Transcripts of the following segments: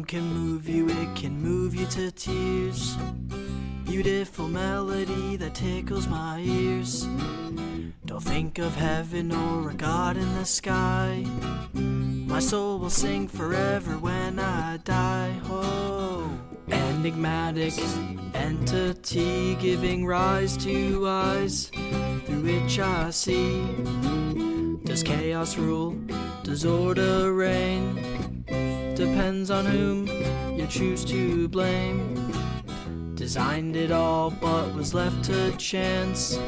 can move you, it can move you to tears. Beautiful melody that tickles my ears. Don't think of heaven or a God in the sky. My soul will sing forever when I die. Oh, enigmatic entity giving rise to eyes through which I see. Does chaos rule? Does order reign? Depends on whom you choose to blame. Designed it all but was left to chance.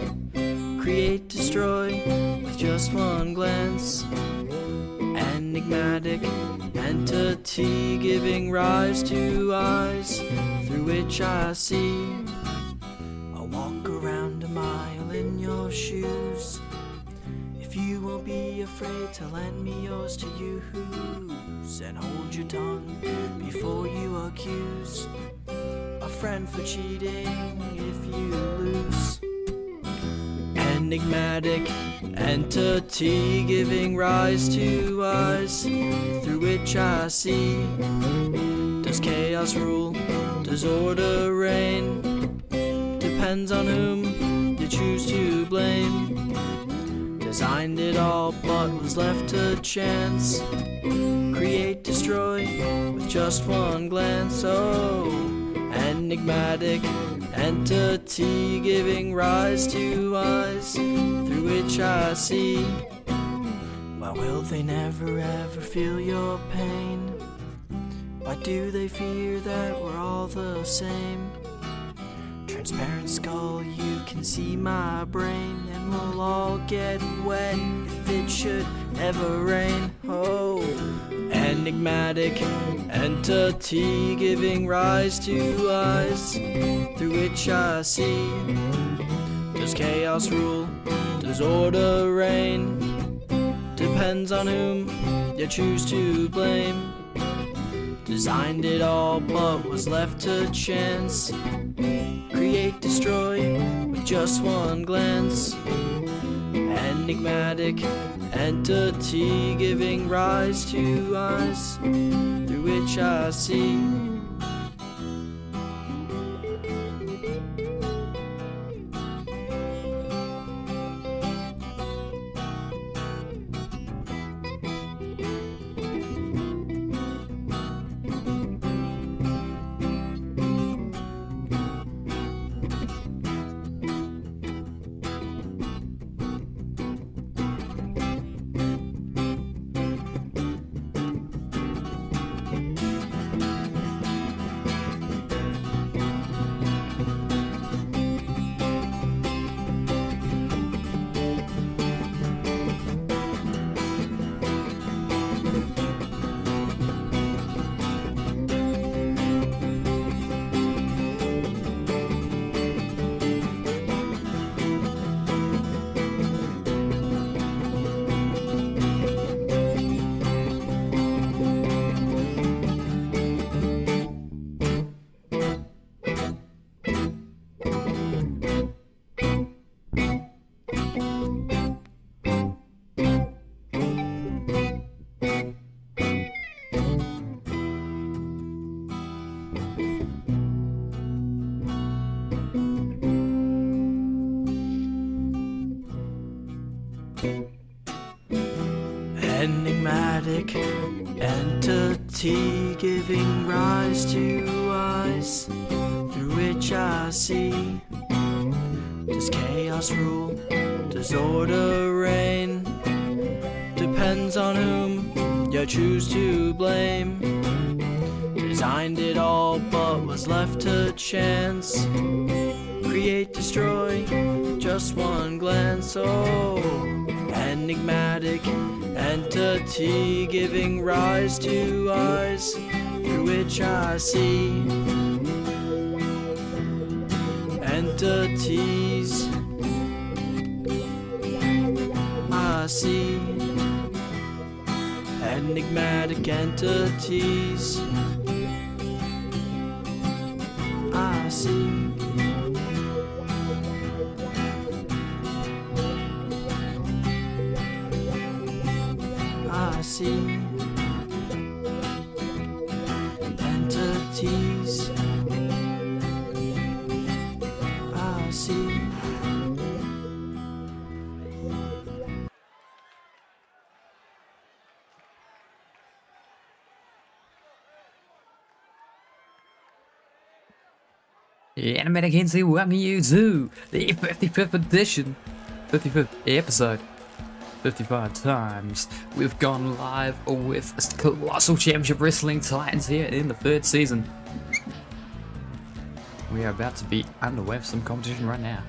Create, destroy with just one glance. Enigmatic entity giving rise to eyes through which I see. I'll walk around a mile in your shoes if you won't be afraid to lend me yours to use. And hold your tongue before you accuse a friend for cheating if you lose. Enigmatic entity giving rise to eyes through which I see. Does chaos rule? Does order reign? Depends on whom you choose to blame. Designed it all but was left to chance. Create, destroy with just one glance. Oh, enigmatic entity giving rise to eyes through which I see. Why will they never ever feel your pain? Why do they fear that we're all the same? Transparent skull, you can see my brain, and we'll all get wet if it should ever rain. Oh, enigmatic entity giving rise to eyes through which I see. Does chaos rule? Does order reign? Depends on whom you choose to blame. Designed it all but was left to chance. Create, destroy with just one glance. Enigmatic entity giving rise to eyes through which I see. Enigmatic entity giving rise to eyes through which I see. Does chaos rule? Does order reign? Depends on whom you choose to blame. Designed it all but was left to chance. Create, destroy, just one glance. Oh, enigmatic entity giving rise to eyes through which I see. Entities I see. Enigmatic entities I see. I see. Animatic Kinsey, welcome you to the 55th edition, 55th episode, 55 times. We've gone live with Colossal Championship Wrestling Titans here in the third season. We are about to be underway for some competition right now.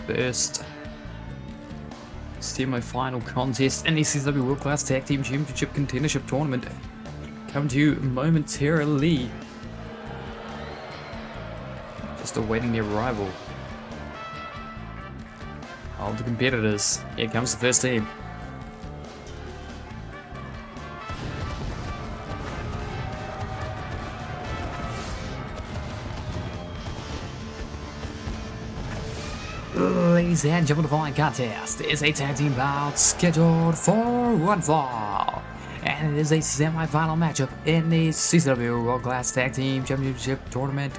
First semi-final contest in the CW World Class Tag Team Championship Contendership Tournament. Come to you momentarily. Just awaiting the arrival of the competitors. Here comes the first team. Ladies and gentlemen, the following contest is a tag team bout scheduled for one fall. And it is a semi-final matchup in the CW World Class Tag Team Championship Tournament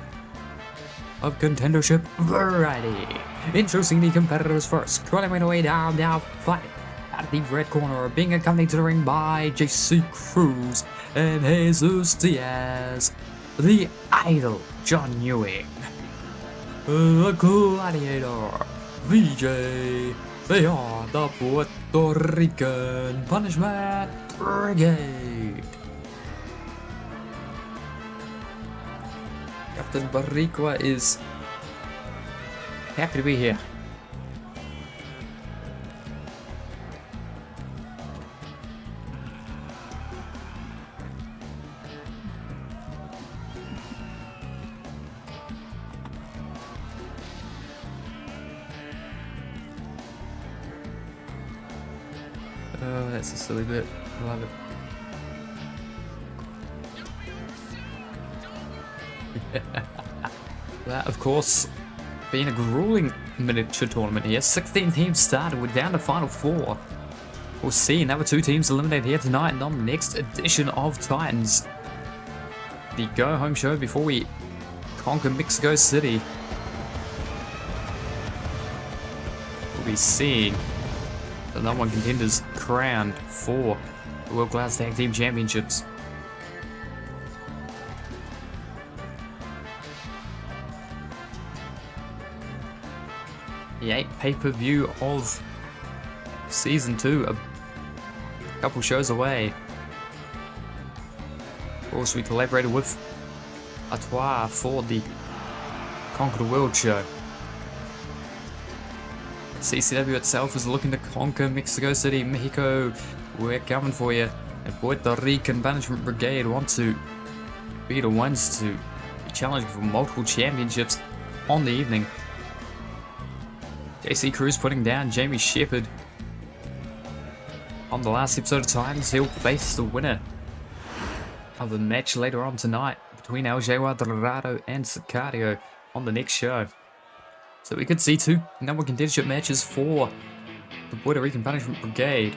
of Contendership Variety. Introducing the competitors first, crawling away down, now fighting out of the red corner, being accompanied to the ring by JC Cruz and Jesus Diaz, the Idol John Ewing, the Gladiator VJ. They are the Puerto Rican Punishment Brigade. Captain Barriqua is happy to be here. Oh, that's a silly bit. I love it. That, of course, being a grueling miniature tournament here. 16 teams started. We're down to final 4. We'll see another 2 teams eliminated here tonight and on the next edition of Titans. The go-home show before we conquer Mexico City. We'll be seeing the #1 contenders crowned for the World Class Tag Team Championships. The 8th pay-per-view of Season 2, a couple shows away. Of course, we collaborated with Artois for the Conquer the World show. CCW itself is looking to conquer Mexico City, Mexico. We're coming for you. And Puerto Rican Punishment Brigade want to be the ones to be challenging for multiple championships on the evening. JC Cruz putting down Jamie Shepherd. On the last episode of Titans, he'll face the winner of the match later on tonight between El Dorado and Sicario on the next show. So we could see 2 #1 contendership matches for the Puerto Rican Punishment Brigade.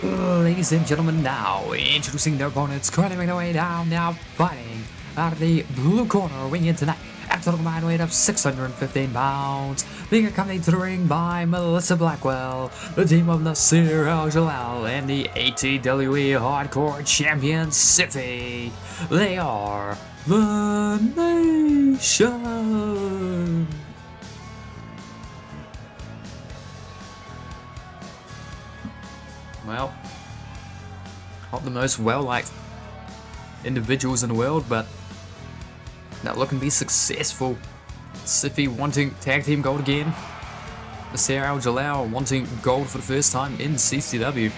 Ladies and gentlemen, now introducing their opponents, currently their way down, now fighting out of the blue corner, winging tonight at a combined weight of 615 pounds, being accompanied to the ring by Melissa Blackwell, the team of Nasir Al-Jalal, and the ATWE Hardcore Champion Siffy. They are the Nation. Well, not the most well-liked individuals in the world, but not looking to be successful. Siffy wanting tag team gold again. Nasir Al-Jalal wanting gold for the first time in CCW.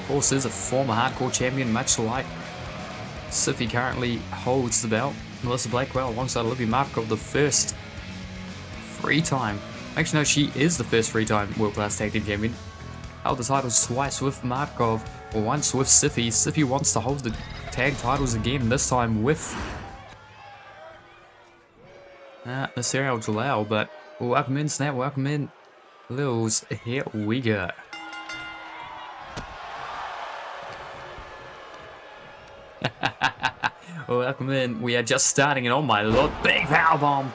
Of course, is a former hardcore champion, much like Siffy currently holds the belt. Melissa Blackwell alongside Olivia Markov, the first 3-time. Actually, no, she is the first 3-time World Class Tag Team Champion. Held the titles twice with Markov, or once with Siffy. Siffy wants to hold the tag titles again, this time with Nasir Al-Jalal, but welcome in, Snap, welcome in, Lils, here we go. Welcome in. We are just starting, and oh my lord, big power bomb.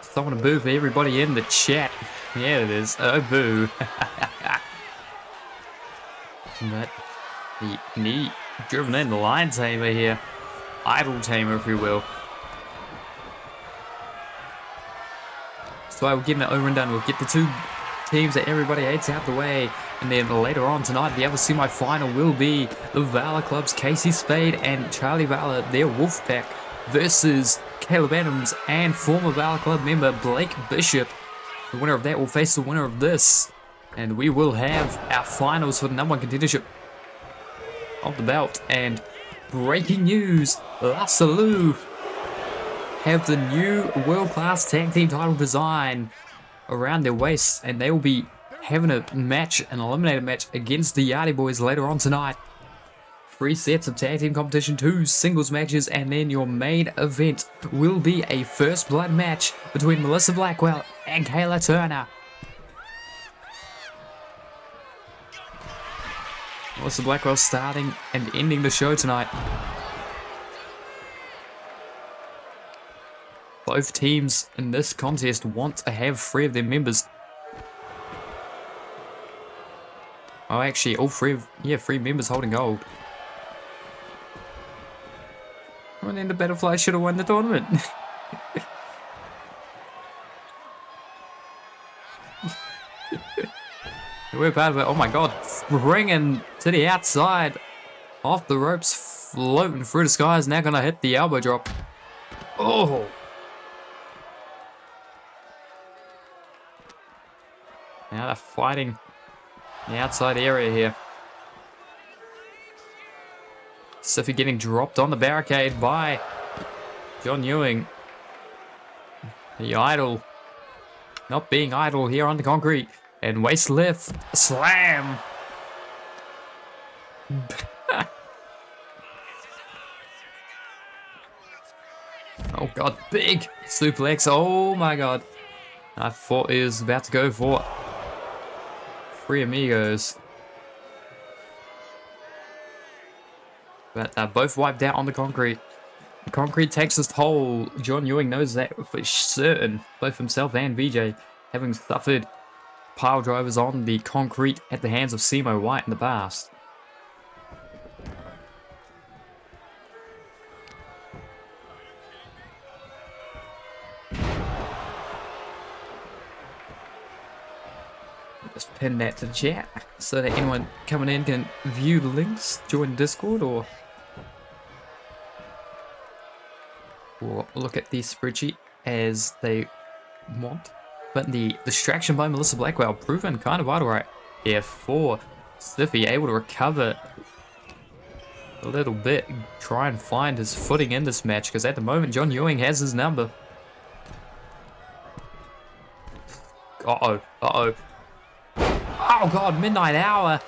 Someone to boo for everybody in the chat. Yeah, it is. Oh, boo. But the neat driven in the line tamer here. Idle tamer, if you will. So we'll get an over and done. We'll get the two teams that everybody hates out the way. And then later on tonight, the other semi-final will be the Valor Club's Casey Spade and Charlie Valor, their Wolfpack, versus Caleb Adams and former Valor Club member Blake Bishop. The winner of that will face the winner of this. And we will have our finals for the #1 contendership of the belt. And breaking news, La Salou have the new world-class tag team title design around their waists, and they will be having a match, an eliminator match against the Yardie Boys later on tonight. 3 sets of tag team competition, 2 singles matches, and then your main event will be a first blood match between Melissa Blackwell and Kayla Turner. Melissa Blackwell starting and ending the show tonight. Both teams in this contest want to have 3 of their members. Oh, actually, all 3 members holding gold. And then the Butterfly should have won the tournament. We're part of it. Oh my god, springing to the outside. Off the ropes, floating through the skies. Now gonna hit the elbow drop. Oh! Now they're fighting the outside area here. Siffy getting dropped on the barricade by John Ewing. The idol. Not being idle here on the concrete. And waist lift. Slam. Oh god, big suplex. Oh my god. I thought he was about to go for 3 amigos. But they're both wiped out on the concrete. The concrete takes its toll. John Ewing knows that for certain. Both himself and VJ having suffered pile drivers on the concrete at the hands of Simo White in the past. Just pin that to the chat so that anyone coming in can view the links, join Discord, or look at the spreadsheet as they want. But the distraction by Melissa Blackwell proven kind of vital right here for Stiffy, able to recover a little bit, try and find his footing in this match, because at the moment John Ewing has his number. Uh-oh, uh-oh. Oh god, Midnight Hour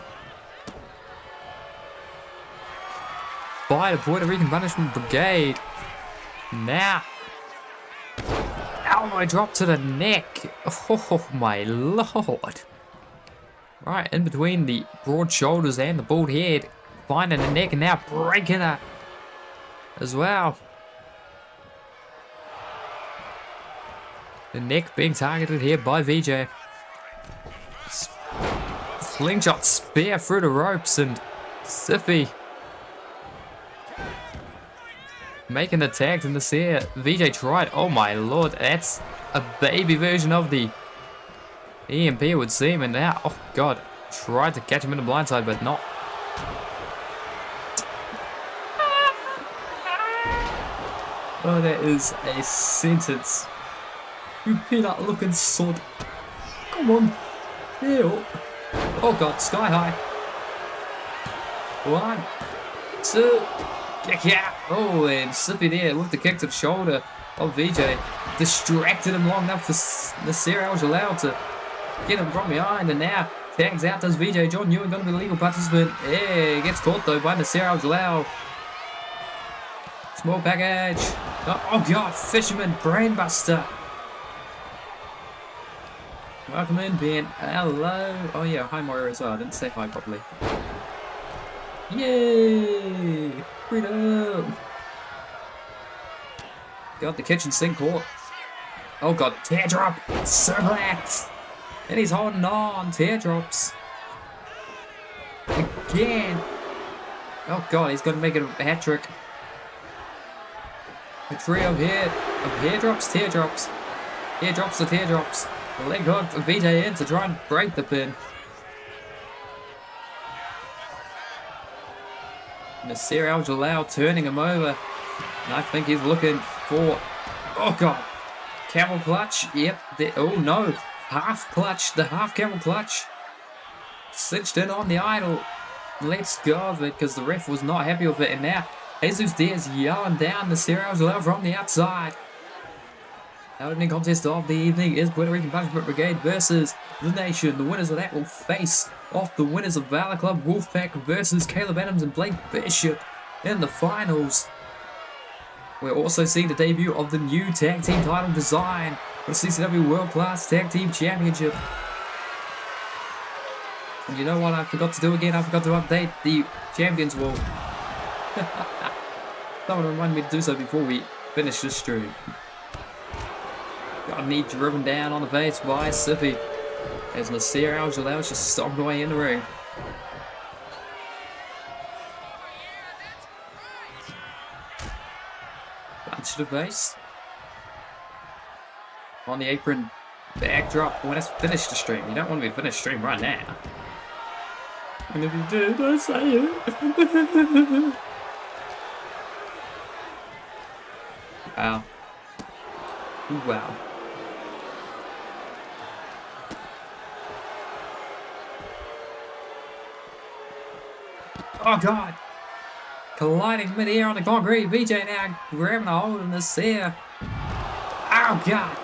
by the Puerto Rican Punishment Brigade. Now, elbow drop to the neck. Oh my lord. Right, in between the broad shoulders and the bald head. Finding the neck and now breaking it as well. The neck being targeted here by VJ. Slingshot spear through the ropes, and Siffy making the tags in the air. VJ tried. Oh my lord, that's a baby version of the EMP, it would seem. And now, oh god, tried to catch him in the blindside, but not. Oh, that is a sentence. You peanut looking sod. Come on, help. Oh god, sky high. 1, 2, kick out. Oh, and Siffy there with the kick to the shoulder of VJ. Distracted him long enough for Nasir Al-Jalal to get him from behind. And now tags out does VJ. John Ewing going to be the legal participant. Yeah, gets caught though by Nasir Al-Jalal. Small package. Oh god, Fisherman Brainbuster. Welcome in, Ben. Hello. Oh yeah, hi Moira as well. I didn't say hi properly. Yay! Freedom! Got the kitchen sink caught. Oh god, teardrop! Suplex! And he's holding on, teardrops. Again! Oh god, he's gonna make it a hat trick. A trio of hair drops, teardrops. Hair drops to teardrops. The leg hook for BJ in to try and break the pin. Nasir Al-Jalal turning him over. And I think he's looking for... Oh god! Camel clutch, yep. Oh no! Half clutch, the half camel clutch. Cinched in on the idol. Let's go of it because the ref was not happy with it. And now Jesus Diaz yelling down Nasir Al-Jalal from the outside. Our opening contest of the evening is Puerto Rican Punishment Brigade versus The Nation. The winners of that will face off the winners of Valor Club Wolfpack versus Caleb Adams and Blake Bishop in the finals. We're also seeing the debut of the new tag team title design for the CCW World Class Tag Team Championship. And you know what I forgot to do again? I forgot to update the Champions Wall. Someone reminded me to do so before we finish this stream. Got a knee driven down on the face by Sippy as Nasir Al-Jalal is just stomped away in the ring. Punch to the face. On the apron, backdrop. When it's finished the stream, you don't want to be finished stream right now. And if you do, don't say it. Wow. Wow. Oh god! Colliding mid-air on the concrete. VJ now grabbing a hold of this here. Oh god!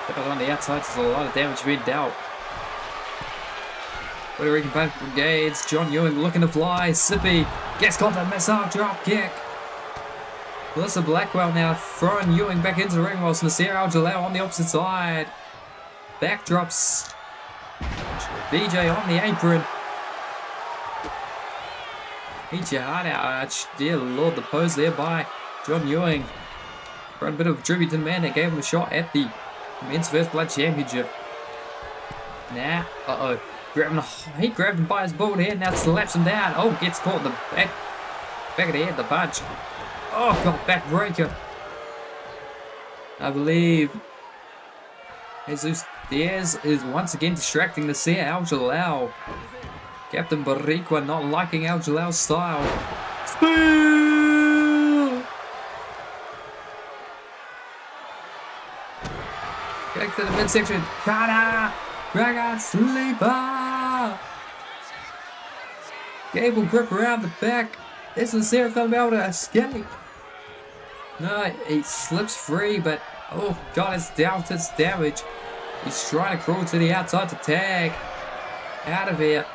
But on the outside, there's a lot of damage being dealt. Puerto Rican Punishment Brigades. John Ewing looking to fly. Sippy gets caught that missile drop kick. Melissa Blackwell now throwing Ewing back into the ring whilst Nasir Al-Jalal on the opposite side. Backdrops. BJ on the apron. Eat your heart out, Arch. Dear Lord, the pose there by John Ewing. For a bit of tribute to the man that gave him a shot at the Men's First Blood Championship. Now, he grabbed him by his bald head, now slaps him down. Oh, gets caught in the back of the head, the punch. Oh, God, backbreaker. I believe Jesus Diaz is once again distracting Nasir Al-Jalal. Captain Barriqua not liking Al-Jalal's style. Spill! Back to the midsection. Kata! Dragon Sleeper! Gable grip around the back. Is Nasir going to be able to escape? No, he slips free, but oh god, it's down to its damage. He's trying to crawl to the outside to tag. Out of here.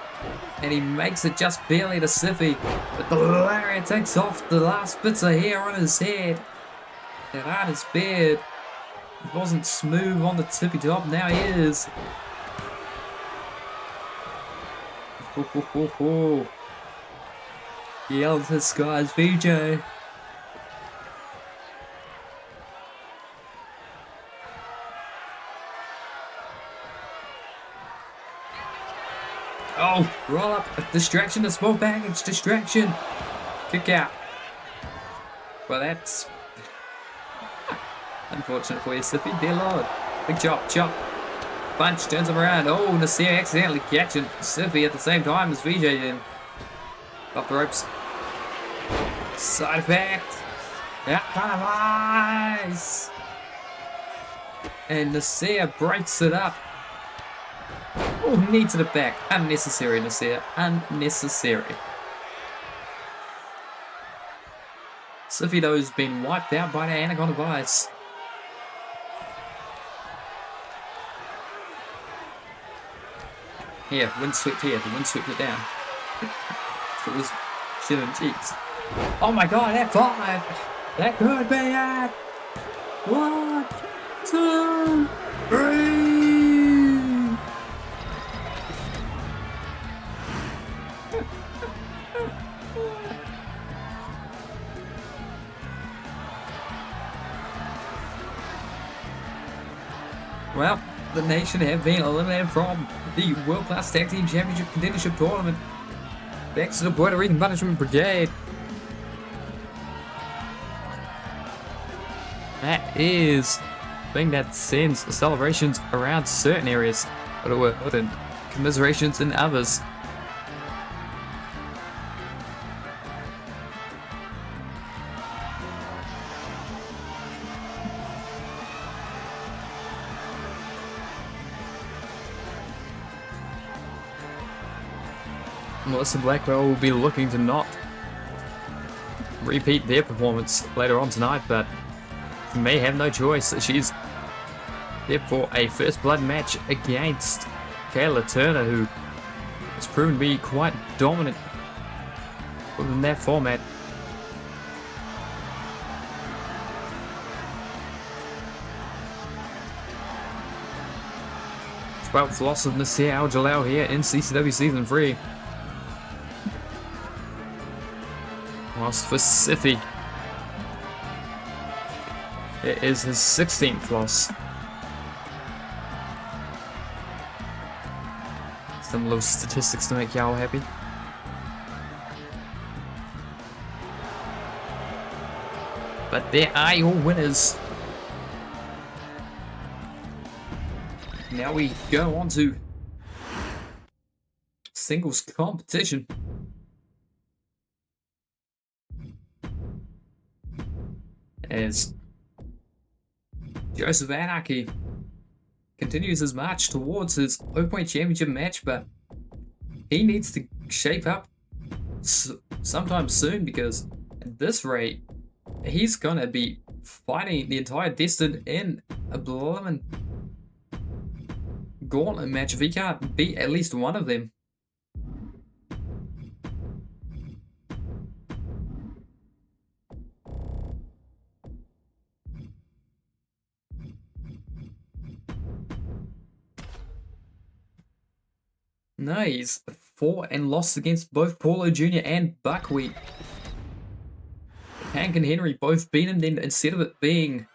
And he makes it just barely to Siffy. But the lariat takes off the last bits of hair on his head and on his beard. He wasn't smooth on the tippy top, now he is. Ho, ho, ho, ho. Yelled to the skies, VJ. Oh, roll up, distraction, a small package, distraction. Kick out. Well, that's unfortunate for you, Sippy, dear Lord. Big chop, chop. Punch, turns him around. Oh, Nasir accidentally catching Sippy at the same time as VJ did. Off the ropes. Side effect. Yeah, kind of eyes. And Nasir breaks it up. Oh, knee to the back. Unnecessary, Nasir. Unnecessary. Siffy, though, has been wiped out by the Anaconda Vice. Here, wind swept here. The wind swept it down. It was chin and cheeks. Oh my god, F5! That could be it! 1, 2, 3! Well, the Nation have been eliminated from the World Class Tag Team Championship Contendership Tournament. Thanks to the Puerto Rican Punishment Brigade. That is a thing that sends celebrations around certain areas, but it wouldn't commiserations in others. Melissa Blackwell will be looking to not repeat their performance later on tonight, but may have no choice. She's there for a first blood match against Kayla Turner, who has proven to be quite dominant in that format. Twelfth loss of Nasir Al-Jalal here in CCW Season 3. Whilst for Siffy, it is his 16th loss. Some little statistics to make y'all happy. But there are your winners. Now we go on to singles competition. As Joseph Anarchy continues his march towards his Open Championship match, but he needs to shape up sometime soon, because at this rate, he's gonna be fighting the entire Destin in a bloomin' gauntlet match if he can't beat at least one of them. No, he's fought and lost against both Paulo Jr. and Buckwheat. Hank and Henry both beat him, then instead of it being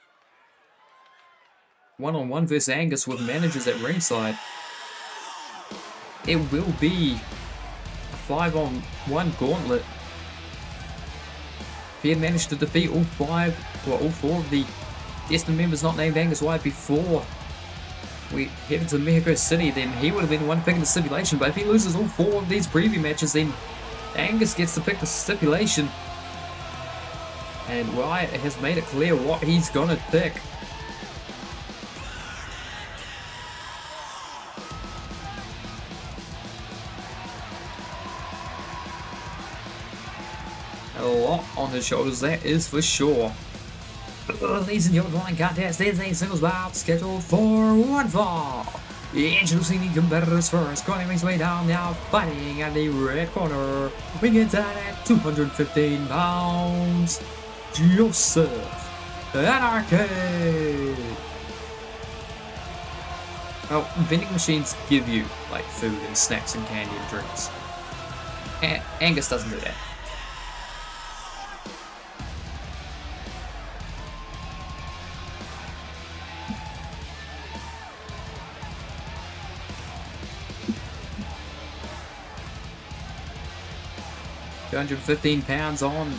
one-on-one versus Angus with managers at ringside, it will be a 5-on-1 gauntlet. If he had managed to defeat all four of the Destin members not named Angus White before we headed to Mexico City, then he would have been the one picking the stipulation. But if he loses all four of these preview matches, then Angus gets to pick the stipulation. And Wyatt has made it clear what he's gonna pick. A lot on his shoulders, that is for sure. Ladies and gentlemen, one contest is a singles bout scheduled for one fall. Introducing the competitors first, going his way down now, fighting at the red corner. Weighing in at 215 pounds, Joseph Anarchy. Well, vending machines give you like food and snacks and candy and drinks. Angus doesn't do that. £215 on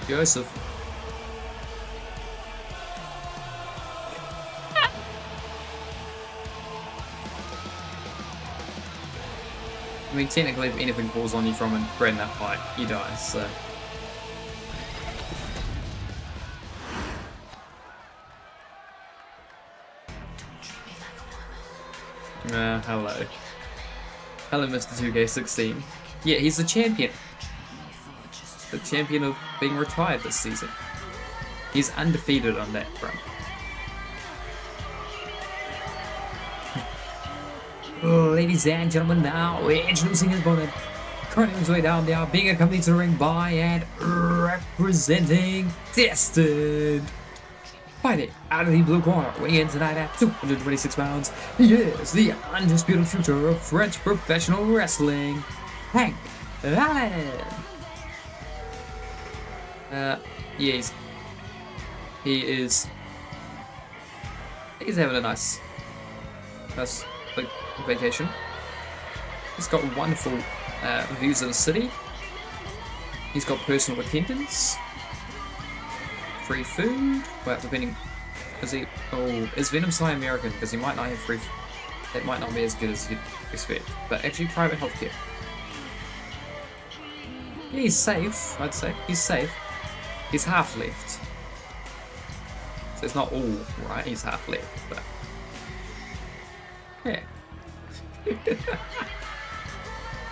Joseph. I mean, technically, if anything falls on you from a great enough height, you die, so. Hello. Hello, Mr. 2K16. Yeah, he's the champion. The champion of being retired this season. He's undefeated on that front. Ladies and gentlemen, now we're introducing his opponent. Currently his way down there, being accompanied to the ring by and representing Destin. Fighting out of the blue corner, weighing in tonight at 226 pounds, he is the undisputed future of French professional wrestling, Hank Allen. Yeah, he's having a nice like, vacation. He's got wonderful views of the city. He's got personal attendants. Free food? Well, depending... is Venom Sly American? Because he might not have free... That might not be as good as you'd expect. But actually, private healthcare. Yeah, he's safe, I'd say. He's safe. He's half left. So it's not all right, he's half left, but... Yeah.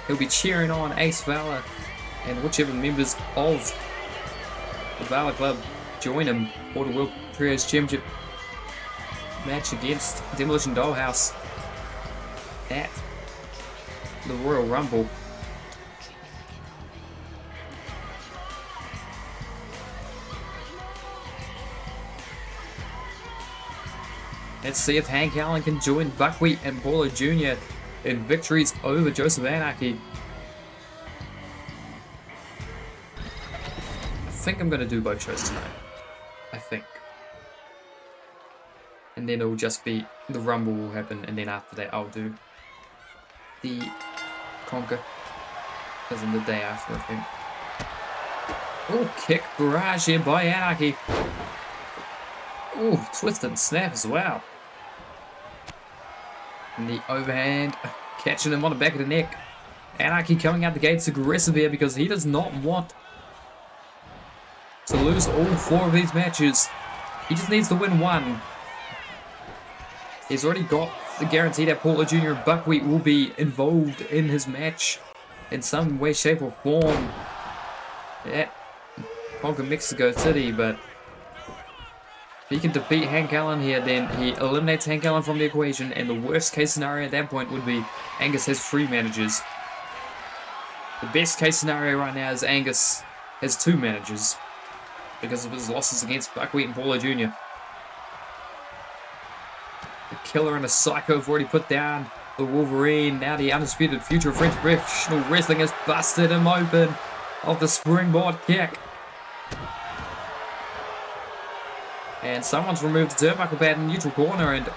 He'll be cheering on Ace Valor and whichever members of the Valor Club join him for the World Trios Championship match against Demolition Dollhouse at the Royal Rumble. Let's see if Hank Allen can join Buckwheat and Paulo Jr. in victories over Joseph Anarchy. I think I'm going to do both shows tonight. I think. And then it'll just be, the Rumble will happen, and then after that I'll do the Conquer. As in the day after, I think. Oh, kick barrage here by Anarchy. Oh, twist and snap as well. And the overhand, catching him on the back of the neck. Anarchy coming out the gates aggressive here because he does not want to lose all 4 of these matches. He just needs to win 1. He's already got the guarantee that Paulo Jr. and Buckwheat will be involved in his match in some way, shape or form at Conquer Mexico City, but if he can defeat Hank Allen here, then he eliminates Hank Allen from the equation, and the worst case scenario at that point would be Angus has 3 managers. The best case scenario right now is Angus has 2 managers because of his losses against Buckwheat and Paulo Jr. The Killer and the Psycho have already put down the Wolverine. Now the undisputed future of French professional wrestling has busted him open off the springboard kick. And someone's removed the turnbuckle pad in the neutral corner, and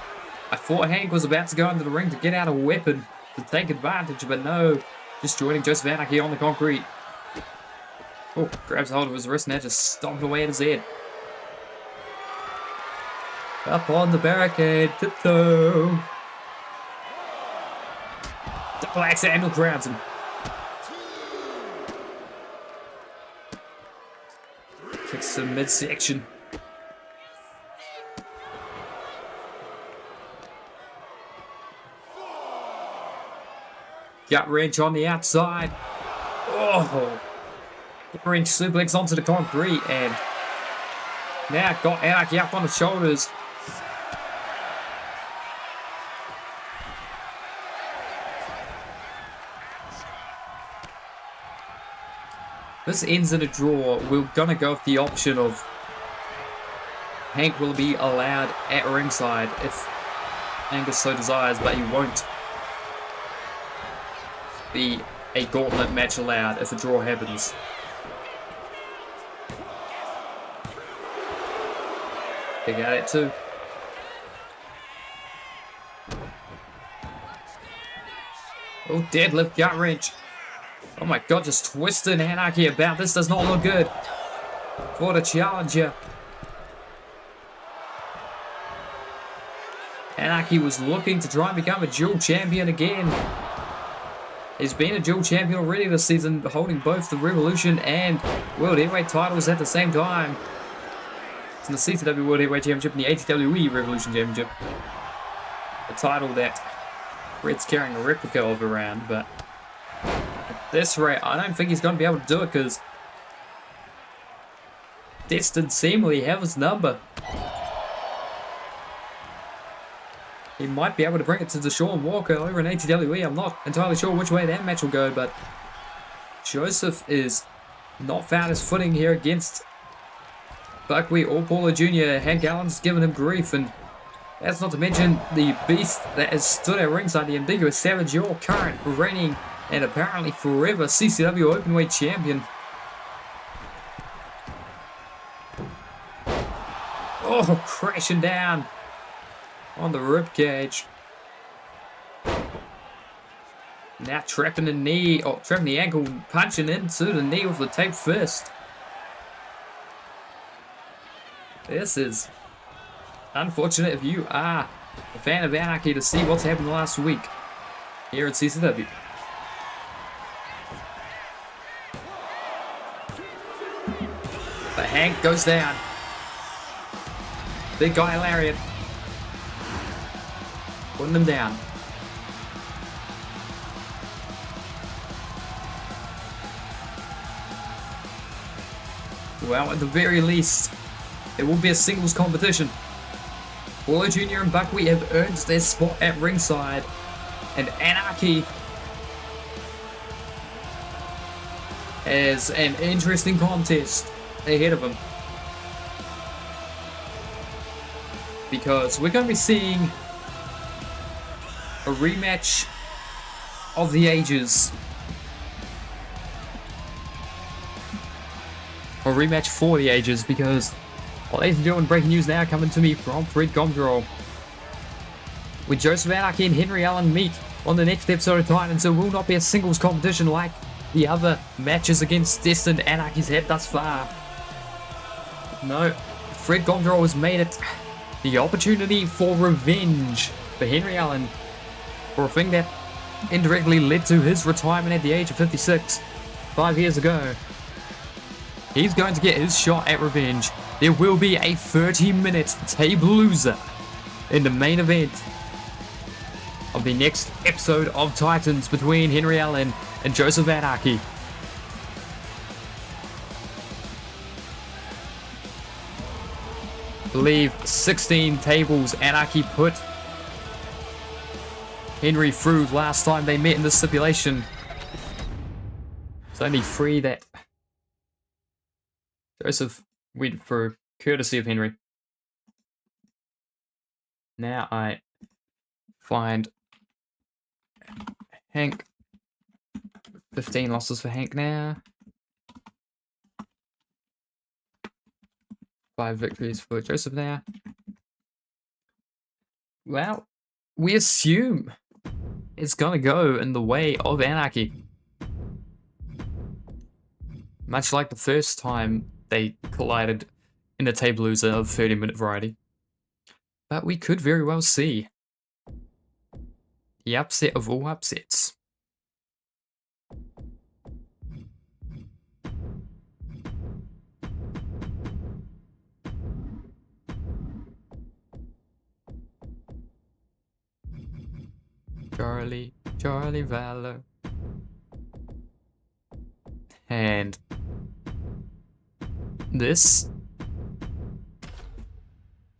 I thought Hank was about to go into the ring to get out a weapon to take advantage, but no, just joining Joseph Anarchy on the concrete. Oh, grabs hold of his wrist now, just stomped away at his head. Up on the barricade, tiptoe. Double axe handle grabs him. Kicks him midsection. Gut wrench on the outside. Oh! Gut wrench suplex onto the concrete, and now got Anarchy up on the shoulders. This ends in a draw. We're gonna go with the option of Hank will be allowed at ringside if Angus so desires, but he won't be a gauntlet match allowed if a draw happens. Pick out it too. Oh, deadlift gut wrench. Oh my god, just twisting Anarchy about. This does not look good for the challenger. Anarchy was looking to try and become a dual champion again. He's been a dual champion already this season, holding both the Revolution and World Heavyweight titles at the same time. It's in the CCW World Heavyweight Championship and the ATWE Revolution Championship. A title that Red's carrying a replica of around, but at this rate, I don't think he's going to be able to do it because Destin seemingly have his number. He might be able to bring it to Deshaun Walker over in ATWE. I'm not entirely sure which way that match will go, but Joseph is not found his footing here against Buckwheat or Paulo Jr., Hank Allen's giving him grief, and that's not to mention the beast that has stood at ringside, the ambiguous Savage, your current, reigning, and apparently forever CCW Openweight Champion. Oh, crashing down on the ribcage. Now trapping the knee, trapping the ankle, punching into the knee with the taped fist. This is unfortunate if you are a fan of Anarchy to see what's happened last week here at CCW. But Hank goes down. Big guy lariat. Putting him down. Well, at the very least, it will be a singles competition. Paulo Jr. and Buckwheat have earned their spot at ringside, and Anarchy has an interesting contest ahead of them. Because we're going to be seeing a rematch of the ages. A rematch for the ages, because, well, ladies and gentlemen, breaking news now coming to me from Fred Control. With Joseph Anarchy and Henry Allen meet on the next episode of Titans, it will not be a singles competition like the other matches against Destined Anarchy's had thus far. No, Fred Control has made it the opportunity for revenge for Henry Allen for a thing that indirectly led to his retirement at the age of 56 5 years ago. He's going to get his shot at revenge. There will be a 30-minute table loser in the main event of the next episode of Titans between Henry Allen and Joseph Anarchy. I believe 16 tables Anarchy put Henry through last time they met in the stipulation. It's only 3 that Joseph went for courtesy of Henry. Now I find Hank. 15 losses for Hank now. 5 victories for Joseph now. Well, we assume it's gonna go in the way of Anarchy. Much like the first time they collided in a table loser of 30-minute variety. But we could very well see the upset of all upsets. Charlie Valor. And this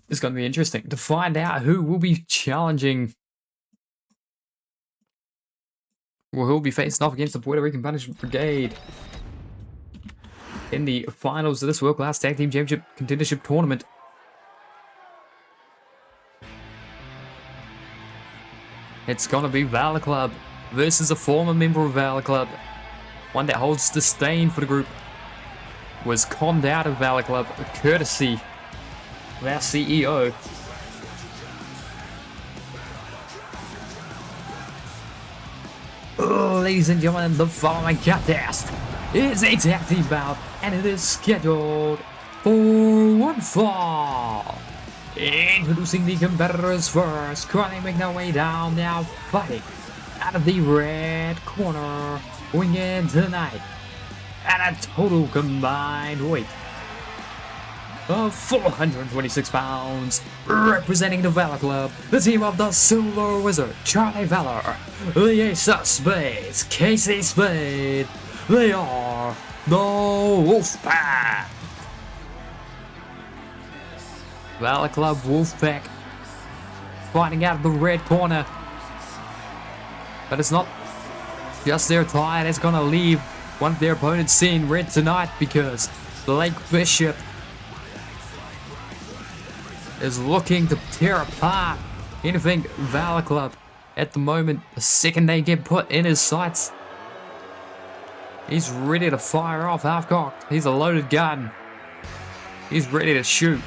is going to be interesting to find out who will be challenging, or who will be facing off against the Puerto Rican Punishment Brigade in the finals of this World Class Tag Team Championship Contendership Tournament. It's going to be Valor Club versus a former member of Valor Club, one that holds disdain for the group, was conned out of Valor Club courtesy of our CEO. Oh, ladies and gentlemen, the following contest is a tag team bout, and it is scheduled for one fall. Introducing the competitors first, currently making their way down, now fighting out of the red corner, going in tonight at a total combined weight of 426 pounds, representing the Valor Club, the team of the Silver Wizard, Charlie Valor, the Ace of Spades, Casey Spade. They are the Wolfpack. Valor Club Wolfpack fighting out of the red corner. But it's not just their tie that's going to leave one of their opponents seeing red tonight, because Blake Bishop is looking to tear apart anything Valor Club at the moment. The second they get put in his sights, he's ready to fire off half-cocked. He's a loaded gun. He's ready to shoot.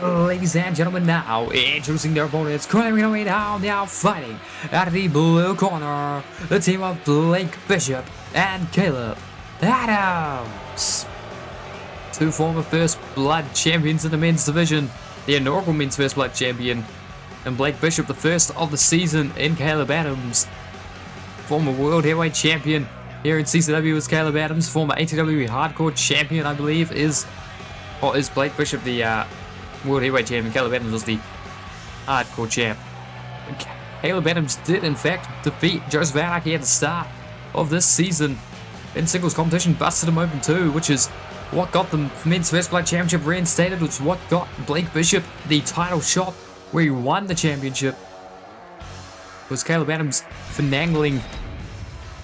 Ladies and gentlemen, now introducing their opponents, climbing away down, now fighting out of the blue corner, the team of Blake Bishop and Caleb Adams. Two former First Blood champions in the men's division, the inaugural men's First Blood champion, and Blake Bishop, the first of the season, in Caleb Adams. Former World Heavyweight champion here in CCW is Caleb Adams. Former ATW Hardcore champion, I believe, is Blake Bishop, the World Heavyweight champion. Caleb Adams was the Hardcore champ. Caleb Adams did, in fact, defeat Joseph Anarchy at the start of this season in singles competition, busted him open too, which is what got the men's First Blood Championship reinstated, which is what got Blake Bishop the title shot where he won the championship. It was Caleb Adams finagling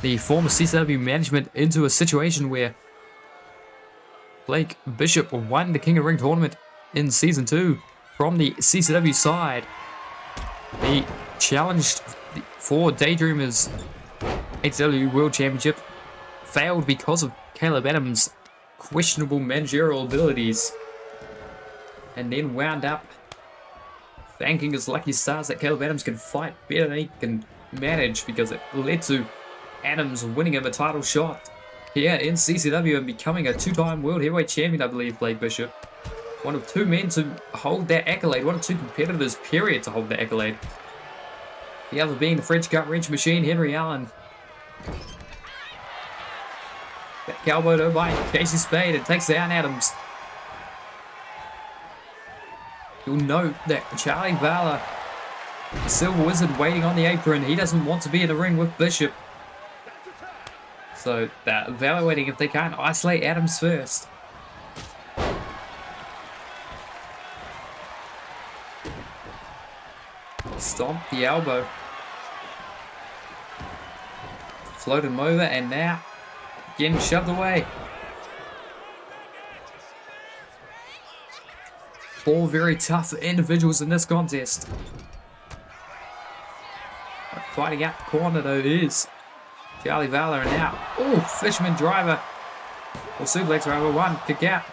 the former CCW management into a situation where Blake Bishop won the King of the Ring tournament in Season 2 from the CCW side. He challenged for Daydreamers ATW World Championship, failed because of Caleb Adams' questionable managerial abilities, and then wound up thanking his lucky stars that Caleb Adams can fight better than he can manage, because it led to Adams winning him a title shot here in CCW and becoming a two-time World Heavyweight Champion, I believe, Blake Bishop. One of two men to hold that accolade, one of two competitors, period, to hold that accolade. The other being the French gut-wrench machine, Henry Allen. Back elbow though by Casey Spade, and takes down Adams. You'll note that Charlie Valor, the Silver Wizard, waiting on the apron. He doesn't want to be in the ring with Bishop. So they're evaluating if they can't isolate Adams first. Stomp the elbow. Floated him over, and now getting shoved away. All very tough individuals in this contest. Fighting out the corner though is Charlie Valor, and now, oh, Fisherman driver. Or suplex driver, one, kick out.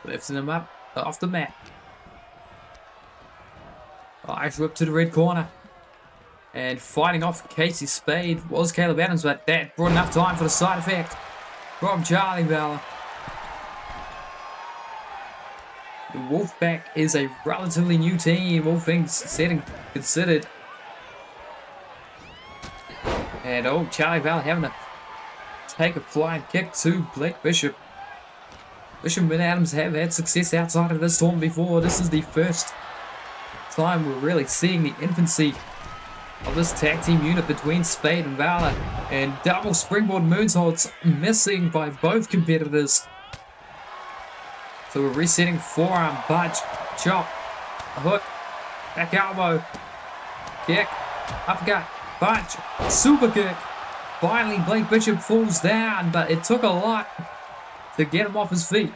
Lifting him up off the mat. Irish whip to the red corner. And fighting off Casey Spade was Caleb Adams, but that brought enough time for the side effect from Charlie Valor. The Wolfpack is a relatively new team, all things said and considered. And oh, Charlie Valor having to take a flying kick to Blake Bishop. Bishop and Adams have had success outside of this tournament before. This is the first time we're really seeing the infancy of this tag team unit between Spade and Valor. And double springboard moonsaults missing by both competitors. So we're resetting forearm, punch, chop, hook, back elbow, kick, uppercut, punch, super kick. Finally, Blake Bishop falls down, but it took a lot to get him off his feet.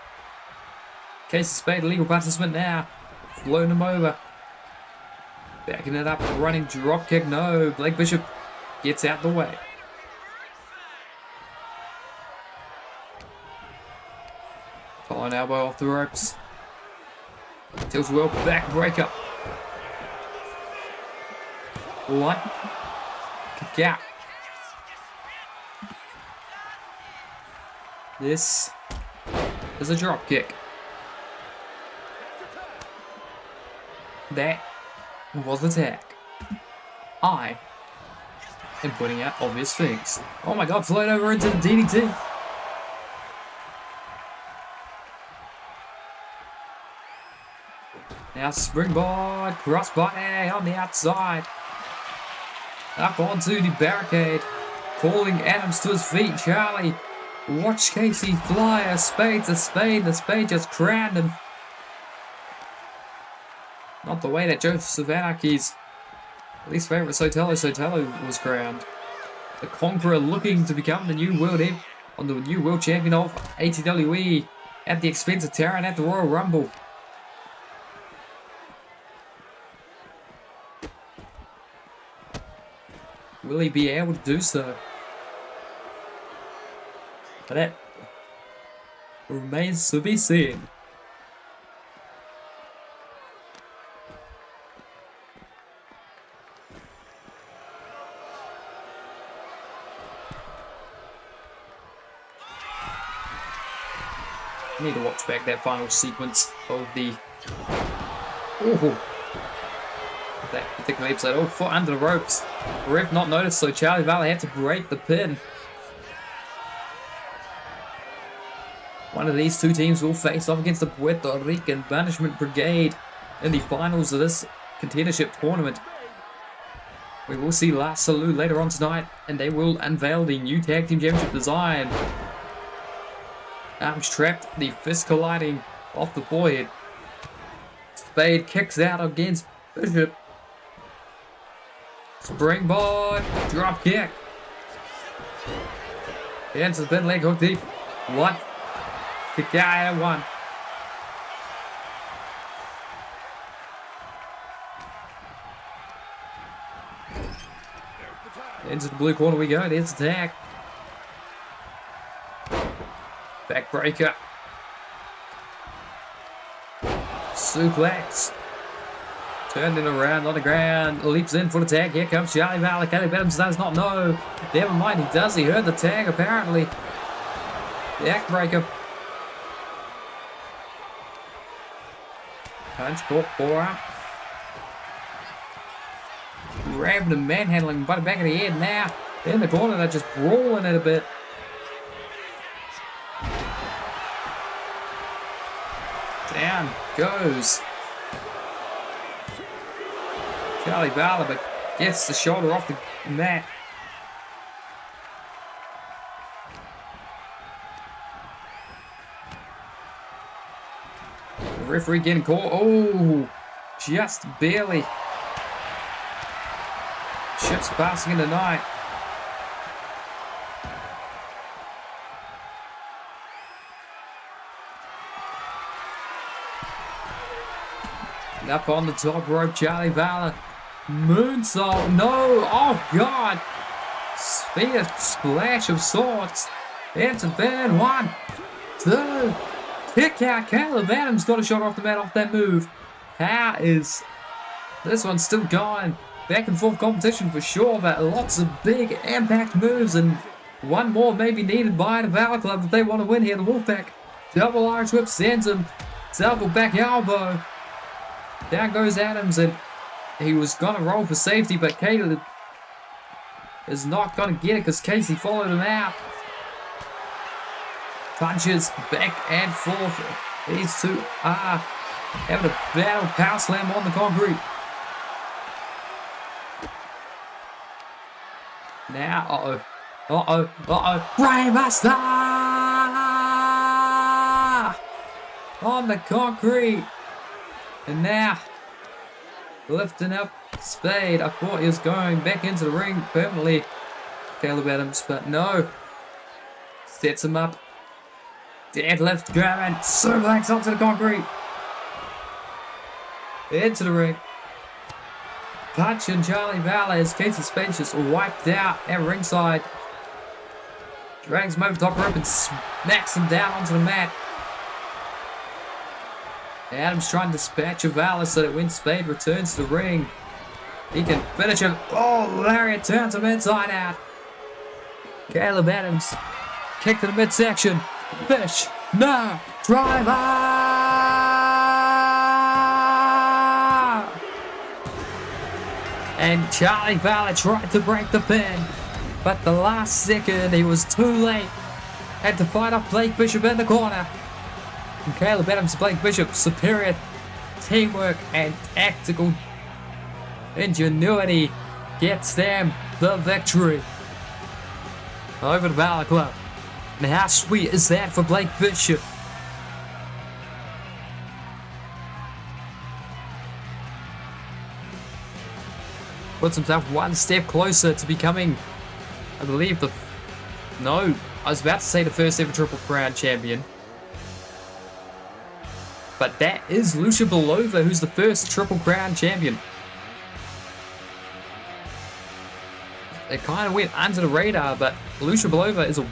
Casey Spade, legal participant now, floating him over. Backing it up, running drop kick, no. Blake Bishop gets out the way. Following elbow off the ropes. Tilts well, back breaker. One. Kick out. This is a drop kick. That was the tag. I am putting out obvious things. Oh my god, float over into the DDT. Now springboard, crossbody on the outside. Up onto the barricade. Calling Adams to his feet. Charlie, watch Casey fly. A spade's a spade. The spade just crowned him. Not the way that Joseph Anarchy's least favourite Sotelo was crowned. The Conqueror looking to become the new World on the new world champion of ATWE at the expense of Taran at the Royal Rumble. Will he be able to do so? But that remains to be seen. I need to watch back that final sequence of the that particular episode. Oh, foot under the ropes. Ref not noticed, so Charlie Valley had to break the pin. One of these two teams will face off against the Puerto Rican Banishment Brigade in the finals of this contendership tournament. We will see La Salud later on tonight, and they will unveil the new tag team championship design. Arms trapped, the fist colliding off the forehead. Spade kicks out against Bishop. Springboard, drop kick. Into the pin leg hook deep. One. Kick out at one. Into the blue corner we go. There's the tag. Backbreaker. Suplex. Turning around on the ground. Leaps in for the tag. Here comes Charlie Valley. Caleb Adams does not know. Never mind, he does. He heard the tag apparently. Backbreaker. Punch, caught, forearm. Grabbing and manhandling by the back of the head now. In the corner, they're just brawling it a bit. Down goes Charlie Valley, but gets the shoulder off the mat. The referee getting caught. Oh, just barely. Ships passing in the night. Up on the top rope, Charlie Valley. Moonsault, no, oh God. Spear splash of sorts. Into band, 1, 2. Kick out, Caleb Adams got a shot off the mat off that move. How is this one still going? Back and forth competition for sure, but lots of big impact moves, and one more may be needed by the Valor Club if they want to win here. The Wolfpack double Irish whip sends him, double back elbow. Down goes Adams, and he was going to roll for safety, but Caleb is not going to get it because Casey followed him out. Punches back and forth. These two are having a battle. Power slam on the concrete. Now, Brainbuster on the concrete. And now, lifting up Spade. I thought he was going back into the ring permanently, Caleb Adams, but no. Sets him up. Deadlift, grabbing, suplex onto the concrete. Into the ring. Punching Charlie Valley as Casey Spade just wiped out at ringside. Drags him over the top rope and smacks him down onto the mat. Adams trying to dispatch of Valor so that when Spade returns to the ring, he can finish him. Oh, Lariat turns him inside out. Caleb Adams, kick to the midsection. Fish, no, driver! And Charlie Valley tried to break the pin, but the last second he was too late. Had to fight off Blake Bishop in the corner. And Caleb Adams and Blake Bishop, superior teamwork and tactical ingenuity gets them the victory over the Valor Club. And how sweet is that for Blake Bishop? Puts himself one step closer to becoming, I believe, I was about to say the first ever Triple Crown champion. But that is Lucia Belova, who's the first Triple Crown champion. It kind of went under the radar, but Lucia Belova is a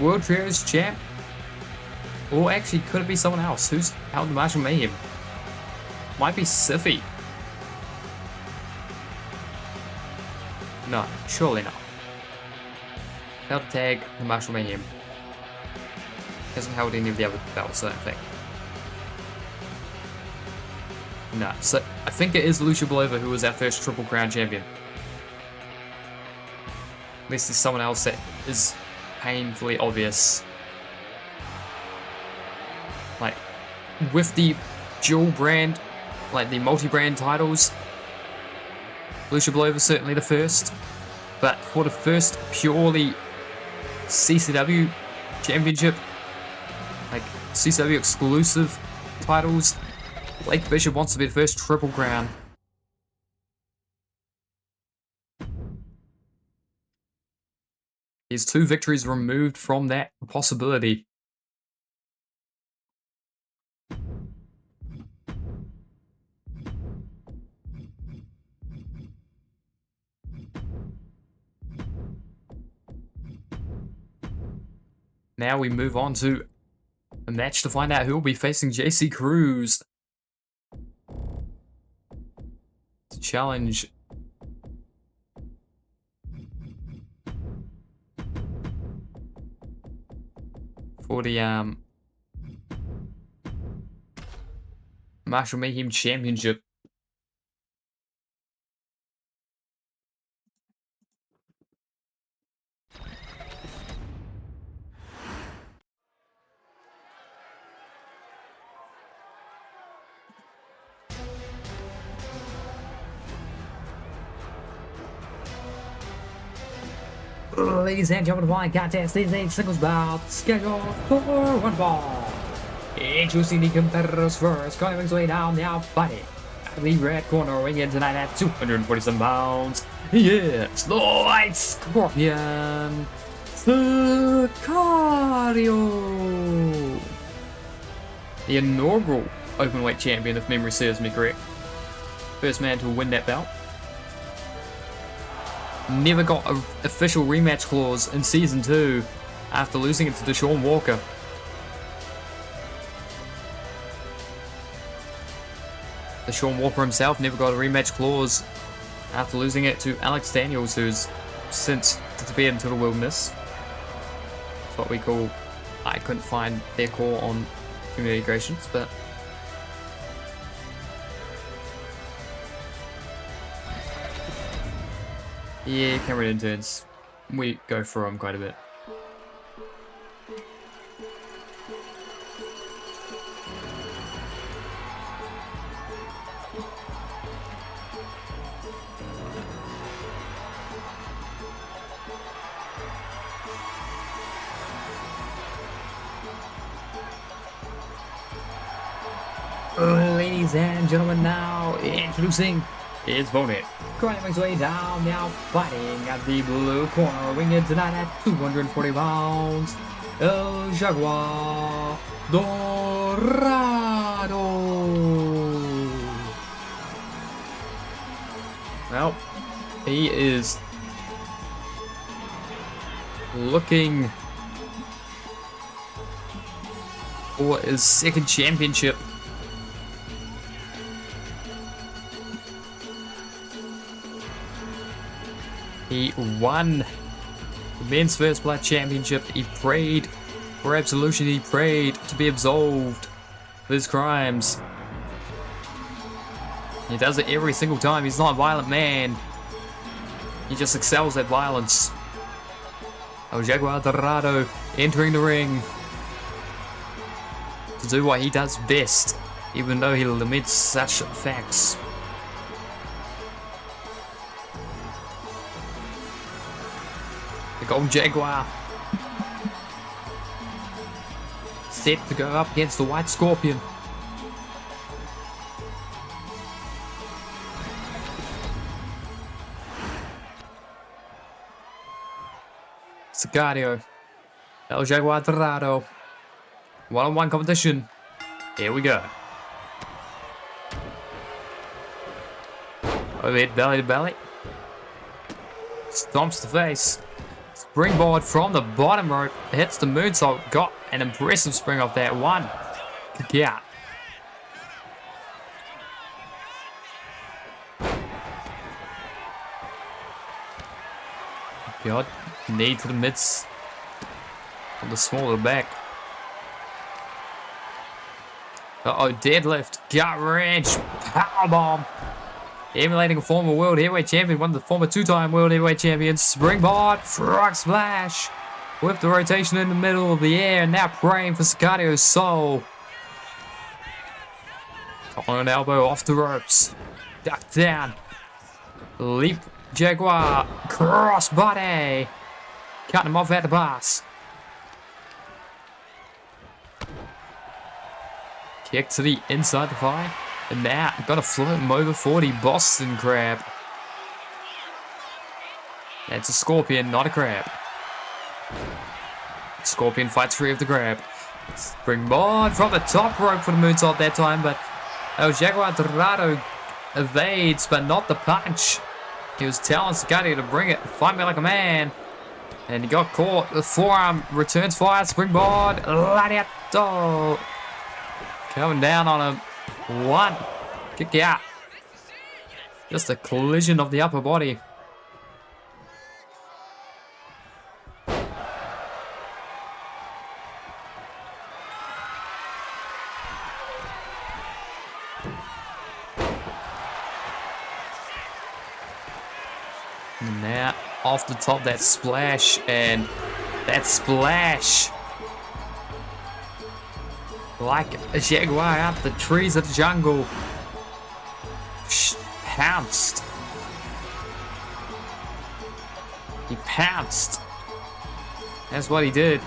World Trios champ. Or actually, could it be someone else? Who's held the Martial Mayhem? Might be Siffy. No, surely not. Held tag the Martial Mayhem. Hasn't held any of the other belts, I don't think. No, so I think it is Lucia Belova who was our first Triple Crown champion. Unless there's someone else that is painfully obvious. Like, with the dual brand, like the multi-brand titles, Lucia Belova is certainly the first. But for the first purely CCW championship, like CCW exclusive titles, Blake Bishop wants to be the first Triple Crown. He's 2 victories removed from that possibility. Now we move on to a match to find out who will be facing JC Cruz to challenge for the Martial Mayhem Championship. Ladies and gentlemen, one contest is a singles bout scheduled for 1 fall. Introducing the competitors first, going his way down now fighting at the red corner, weighing in tonight at 247 pounds. Yes, the White Scorpion, Sicario. The inaugural openweight champion, if memory serves me correct. First man to win that belt. Never got an official rematch clause in Season 2 after losing it to Deshaun Walker. Deshaun Walker himself never got a rematch clause after losing it to Alex Daniels, who's since disappeared into the wilderness. That's what we call, I couldn't find their call on community creations, but yeah, camera interns. We go through them quite a bit. Ladies and gentlemen, now introducing his opponent. Going his way down, now fighting at the blue corner, winged tonight at 240 pounds, El Jaguar Dorado. Well, he is looking for his second championship. He won the men's First Blood Championship. He prayed for absolution. He prayed to be absolved of his crimes. He does it every single time. He's not a violent man. He just excels at violence. El Jaguar Dorado entering the ring to do what he does best, even though he laments such facts. The Golden Jaguar set to go up against the White Scorpion. Sicario. El Jaguar Dorado. One-on-one competition. Here we go. Overhead belly to belly. Stomps the face. Springboard from the bottom rope. Hits the moonsault. Got an impressive spring off that one. Kick out. God. Knee to the midst. On the smaller back. Uh-oh, deadlift. Gut wrench. Powerbomb. Emulating a former world heavyweight champion, one of the former two-time world heavyweight champions. Springboard. Frog splash. With the rotation in the middle of the air. Now praying for Sicario's soul. On an elbow off the ropes. Duck down. Leap. Jaguar. Crossbody. Cutting him off at the pass. Kick to the inside the thigh. And now, got to float him over 40. Boston Crab. That's a scorpion, not a crab. Scorpion fights free of the crab. Springboard from the top rope for the moonsault that time, but El Jaguar Dorado evades, but not the punch. He was telling Sicario to bring it, fight me like a man. And he got caught. The forearm returns fire, springboard. Gladiator. Coming down on him. One. Kick out. Just a collision of the upper body. And now off the top, that splash, and that splash. Like a jaguar out the trees of the jungle. Pounced. He pounced. That's what he did.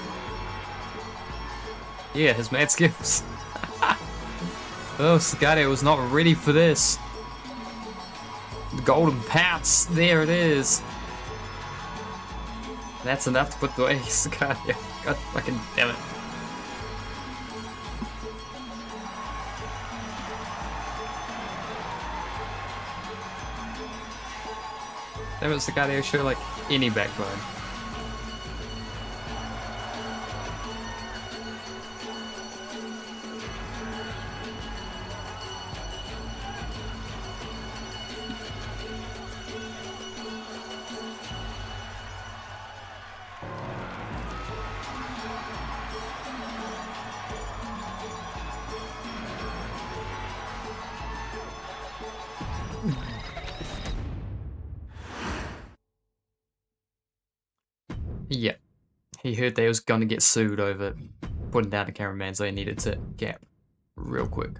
Yeah, his mad skills. Oh, Sicario was not ready for this. The golden pounce. There it is. That's enough to put the way Sicario. God fucking damn it. That was Sicario show like any backbone. Yeah, he heard they was gonna get sued over putting down the cameraman, so he needed to gap real quick.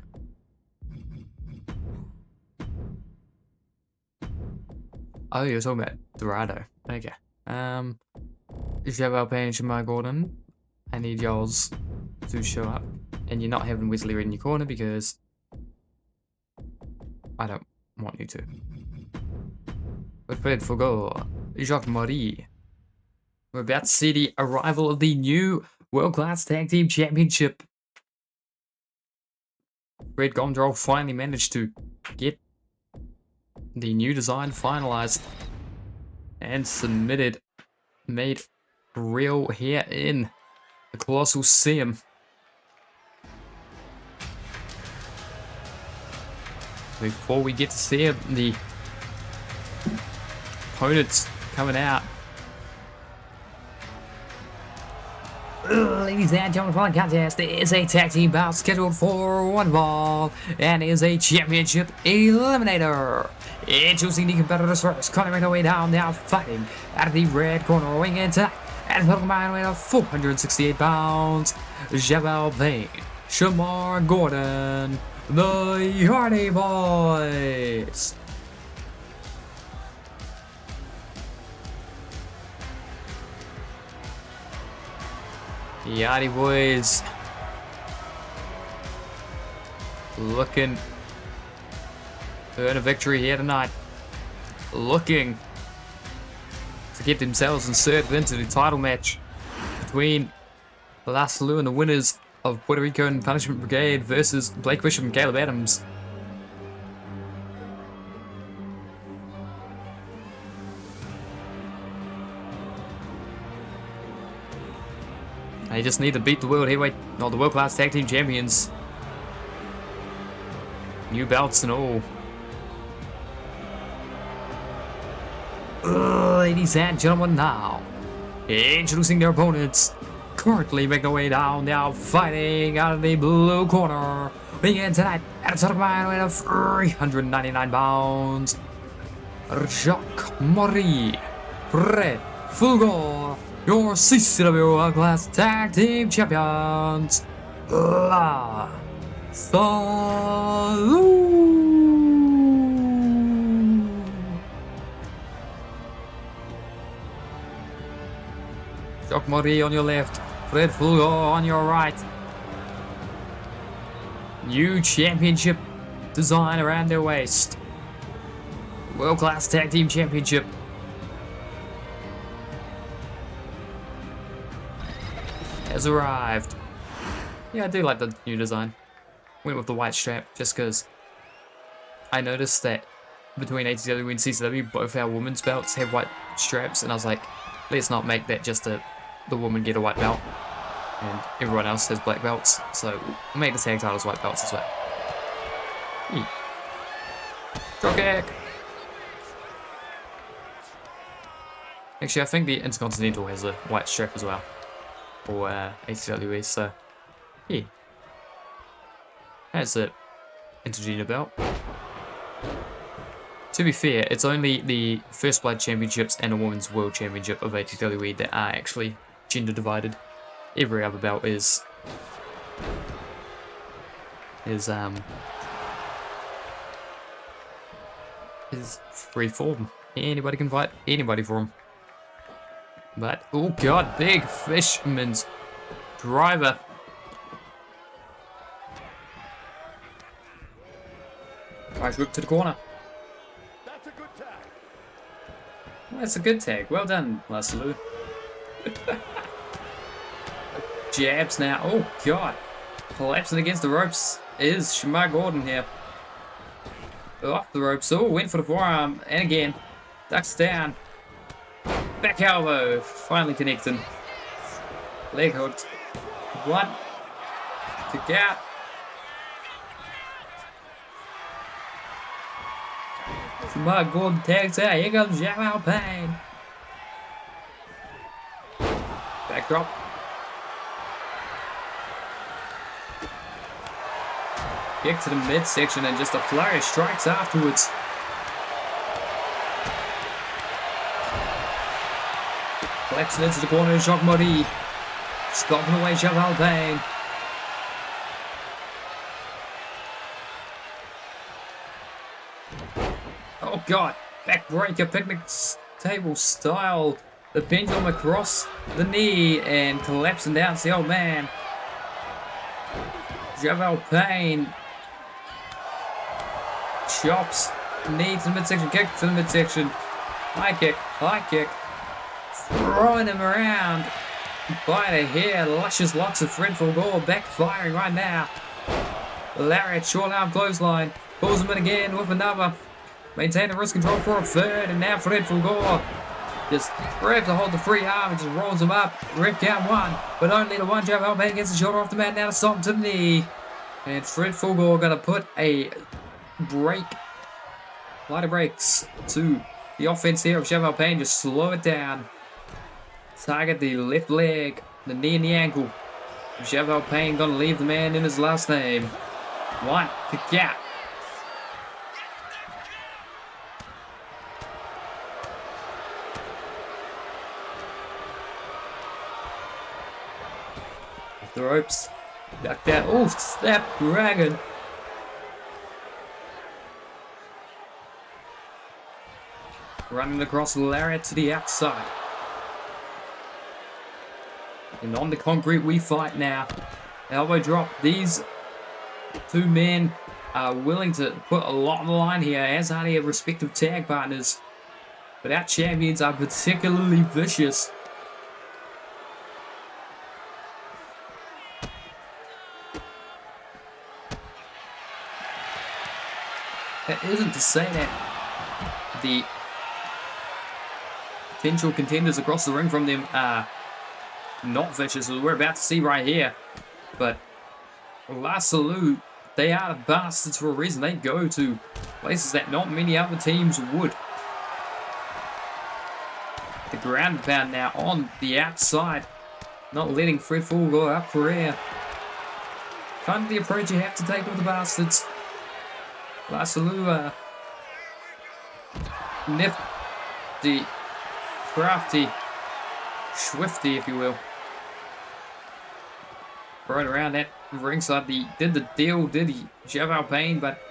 Oh, you're talking about Dorado. Okay. Javel Payne, Shamar Gordon, I need y'alls to show up. And you're not having Wesley Reed in your corner because I don't want you to. But Fred Fogo, Jacques Marie. We're about to see the arrival of the new World Class Tag Team Championship. Red Gondrel finally managed to get the new design finalized and submitted, made real here in the Colossal Sim. Before we get to see the opponents coming out, ladies and gentlemen, for the contest, there is a tag team bout scheduled for one fall, and is a championship eliminator. Introducing the competitors first, coming their way down, now fighting out of the red corner, weighing in tight at a total combined weight of 468 pounds, Javel Payne, Shamar Gordon, the Hardy Boys. The Hardy Boys looking to earn a victory here tonight. Looking to get themselves inserted into the title match between Colossal and the winners of Puerto Rico and Punishment Brigade versus Blake Bishop and Caleb Adams. They just need to beat the world heavyweight, or the world class tag team champions. New belts and all. Ladies and gentlemen, now introducing their opponents. Currently making their way down, now fighting out of the blue corner. Begin tonight at a total weight of 399 pounds. Jacques Marie Fred Fulgor, your CCW World Class Tag Team Champions. La Salud. Jacques Marie on your left, Fred Fulgor on your right. New championship design around their waist. World Class Tag Team Championship. Has arrived. Yeah, I do like the new design. Went with the white strap just because I noticed that between ATW and CCW, both our women's belts have white straps, and I was like, let's not make that just the woman get a white belt, and everyone else has black belts, so we'll make the tag titles white belts as well. Drop kick! Actually, I think the Intercontinental has a white strap as well, or ATWE, so yeah. That's it. Intergender belt. To be fair, it's only the First Blood Championships and the Women's World Championship of ATWE that are actually gender divided. Every other belt is free form. Anybody can fight anybody for them. But oh god, big fisherman's driver. Nice whip to the corner. That's a good tag. Well, that's a good tag. Well done, Laszlo. Jabs now. Oh god. Collapsing against the ropes is Shamar Gordon here. Off the ropes. Oh, went for the forearm. And again. Ducks down. Back elbow. Finally connecting. Leg hooked. One. Kick out. Shamar Gordon tags out. Here comes Jamal Payne. Back drop. Kick to the midsection and just a flurry of strikes afterwards. Collapsing into the corner of Jacques Marie. Stopping away Jamal Payne. Oh god, backbreaker, picnic table style. The pendulum across the knee and collapsing down to the old man. Jamal Payne chops, knee to the midsection, kick to the midsection. High kick, throwing him around by the hair. Luscious locks of Fred Fulgor backfiring right now. Lariat, short arm clothesline, pulls him in again with another. Maintain the wrist control for a third, and now Fred Fulgor just grabs to hold the free arm and just rolls him up. Rip count one, but only the one. Jamal Payne gets the shoulder off the mat now to stop him to the knee. And Fred Fulgor gonna put a break, lighter brakes to the offense here of Jamal Payne. Just slow it down. Target the left leg, the knee and the ankle. Jamal Payne gonna leave the man in his last name. One, kick out. The ropes. Duck down. Oh, snap dragon. Running across the lariat to the outside. And on the concrete we fight now. Elbow drop. These two men are willing to put a lot on the line here, as are their respective tag partners. But our champions are particularly vicious. That isn't to say that the potential contenders across the ring from them are not vicious, as we're about to see right here. But Colossal, they are the bastards for a reason. They go to places that not many other teams would. The ground pound now on the outside, not letting Fred Full go up for air. Kind of the approach you have to take with the bastards. Colossal, nifty, crafty, swifty, if you will. Right around that ringside, did the deal, did he? Shove out Pain, but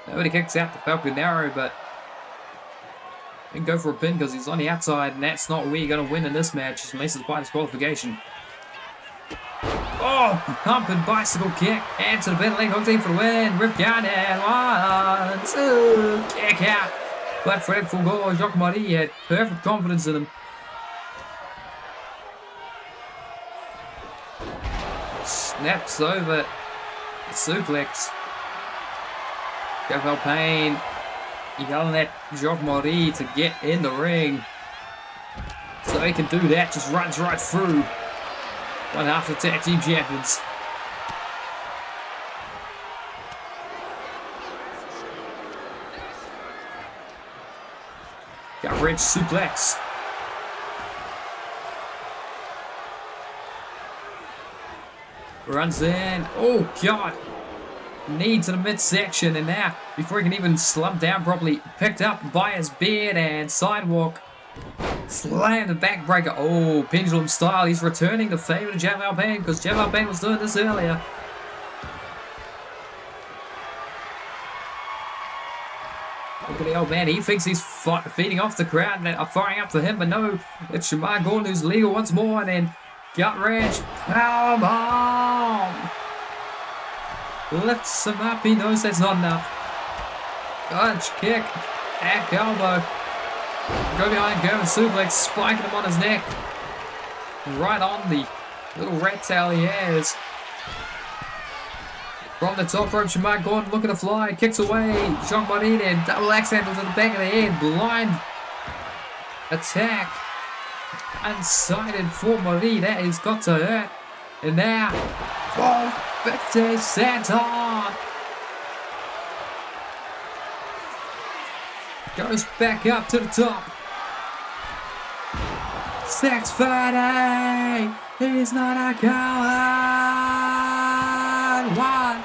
nobody kicks out the Falcon Arrow, but didn't go for a pin because he's on the outside, and that's not where you're going to win in this match, unless it's by disqualification. Oh, pumping bicycle kick, and to the pin leg hook for the win. Rip Garnet, 1, 2, kick out. But Fred Fulgor, Jacques Marie had perfect confidence in him. Snaps over the suplex. Jeff Payne yelling at Jacques Marie to get in the ring. So he can do that, just runs right through. One half of the tag team champions. Got Ridge suplex. Runs in. Oh, God. Knee to the midsection. And now, before he can even slump down properly, picked up by his beard and sidewalk. Slam the backbreaker. Oh, pendulum style. He's returning the favor to Jeff Alpine because Jeff Alpine was doing this earlier. Look at the old man. He thinks he's feeding off the crowd and are firing up to him, but no. It's Shamar Gordon who's legal once more, and then gut wrench. Powerbomb. Lifts him up. He knows that's not enough. Punch, kick, back elbow. Go behind, German suplex, spiking him on his neck. Right on the little rat tail he has. From the top rope, Shamar Gordon looking to fly, kicks away. Jean Marie and double axe handle to the back of the head. Blind attack. Unsighted for Marie. That has got to hurt. And now, 450 Santon. Goes back up to the top. Sex Friday. He's not a coward. One.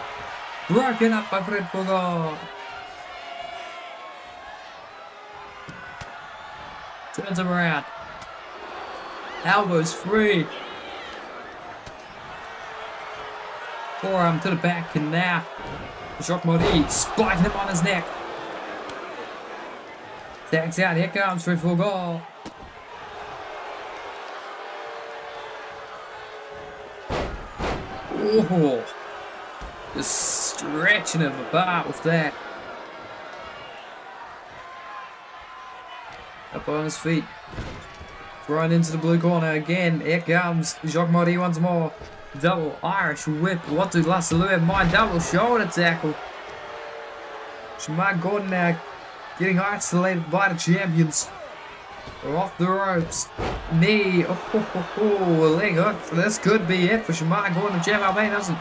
Broken up by Fred Fogor. Turns him around. Elbows free. Forearm to the back, and now Jacques Marie spiking him on his neck. Tags out, here comes Fred Fogor. Oh, just stretching him apart with that. Up on his feet. Thrown into the blue corner again. Here comes Jacques Marie once more. Double Irish whip. What do Colossal have in mind? Double shoulder tackle. Shamar Gordon now getting isolated by the champions. They're off the ropes. Knee. Oh, leg hook. This could be it for Shamar Gordon. The champ Albane doesn't.